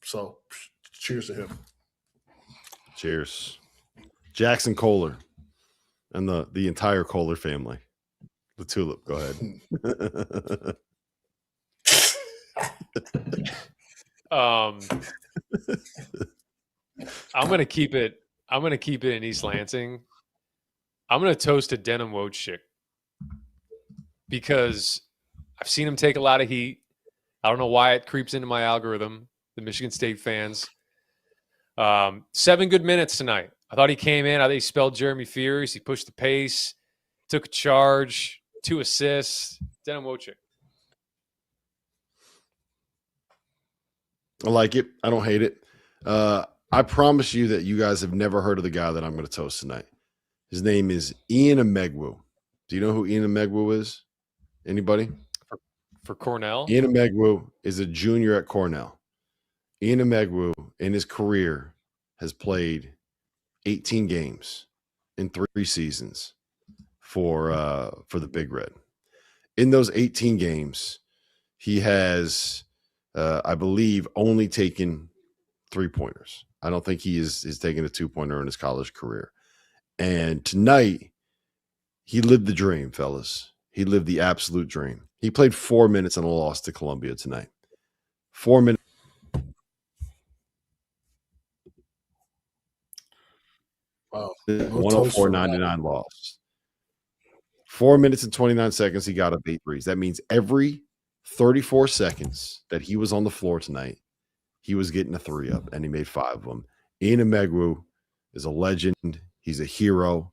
So cheers to him. Cheers, Jackson Kohler, and the entire Kohler family. LaTulip, go ahead. I'm gonna keep it in East Lansing. I'm gonna toast to Denim Wojcik because I've seen him take a lot of heat. I don't know why it creeps into my algorithm, the Michigan State fans. 7 good minutes tonight. I thought he came in. I think he spelled Jeremy Fears. He pushed the pace, took a charge, 2 assists. Denim Wojcik. I like it. I don't hate it. I promise you that you guys have never heard of the guy that I'm going to toast tonight. His name is Ian Emegwu. Do you know who Ian Emegwu is? Anybody? For Cornell? Ian Emegwu is a junior at Cornell. Ian Emegwu, in his career, has played 18 games in 3 seasons for the Big Red. In those 18 games, he has, I believe, only taken 3-pointers. I don't think he is taking a 2-pointer in his college career. And tonight, he lived the dream, fellas. He lived the absolute dream. He played 4 minutes in a loss to Columbia tonight. 4 minutes. Wow. 104.99 loss. 4 minutes and 29 seconds, he got up 8 threes. That means every 34 seconds that he was on the floor tonight, he was getting a 3 up, and he made 5 of them. Ian Emegwu is a legend. He's a hero.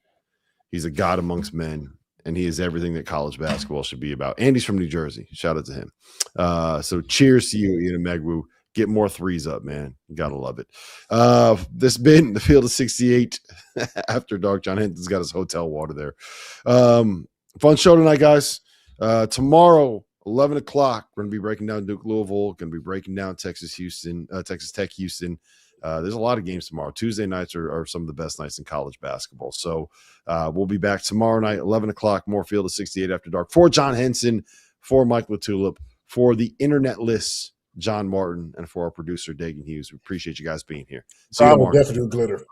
He's a god amongst men, and he is everything that college basketball should be about. And he's from New Jersey. Shout out to him. So cheers to you, Ian Emegwu. Get more 3s up, man. You got to love it. This has been the Field of 68 after dark. John Henson's got his hotel water there. Fun show tonight, guys. Tomorrow, 11 o'clock, we're going to be breaking down Duke-Louisville. Going to be breaking down Texas Tech Houston. There's a lot of games tomorrow. Tuesday nights are some of the best nights in college basketball. So we'll be back tomorrow night, 11 o'clock, more Field of 68 after dark. For John Henson, for Mike LaTulip, for the internet lists, John Martin, and for our producer, Dagan Hughes. We appreciate you guys being here. See you tomorrow. Definitely glitter.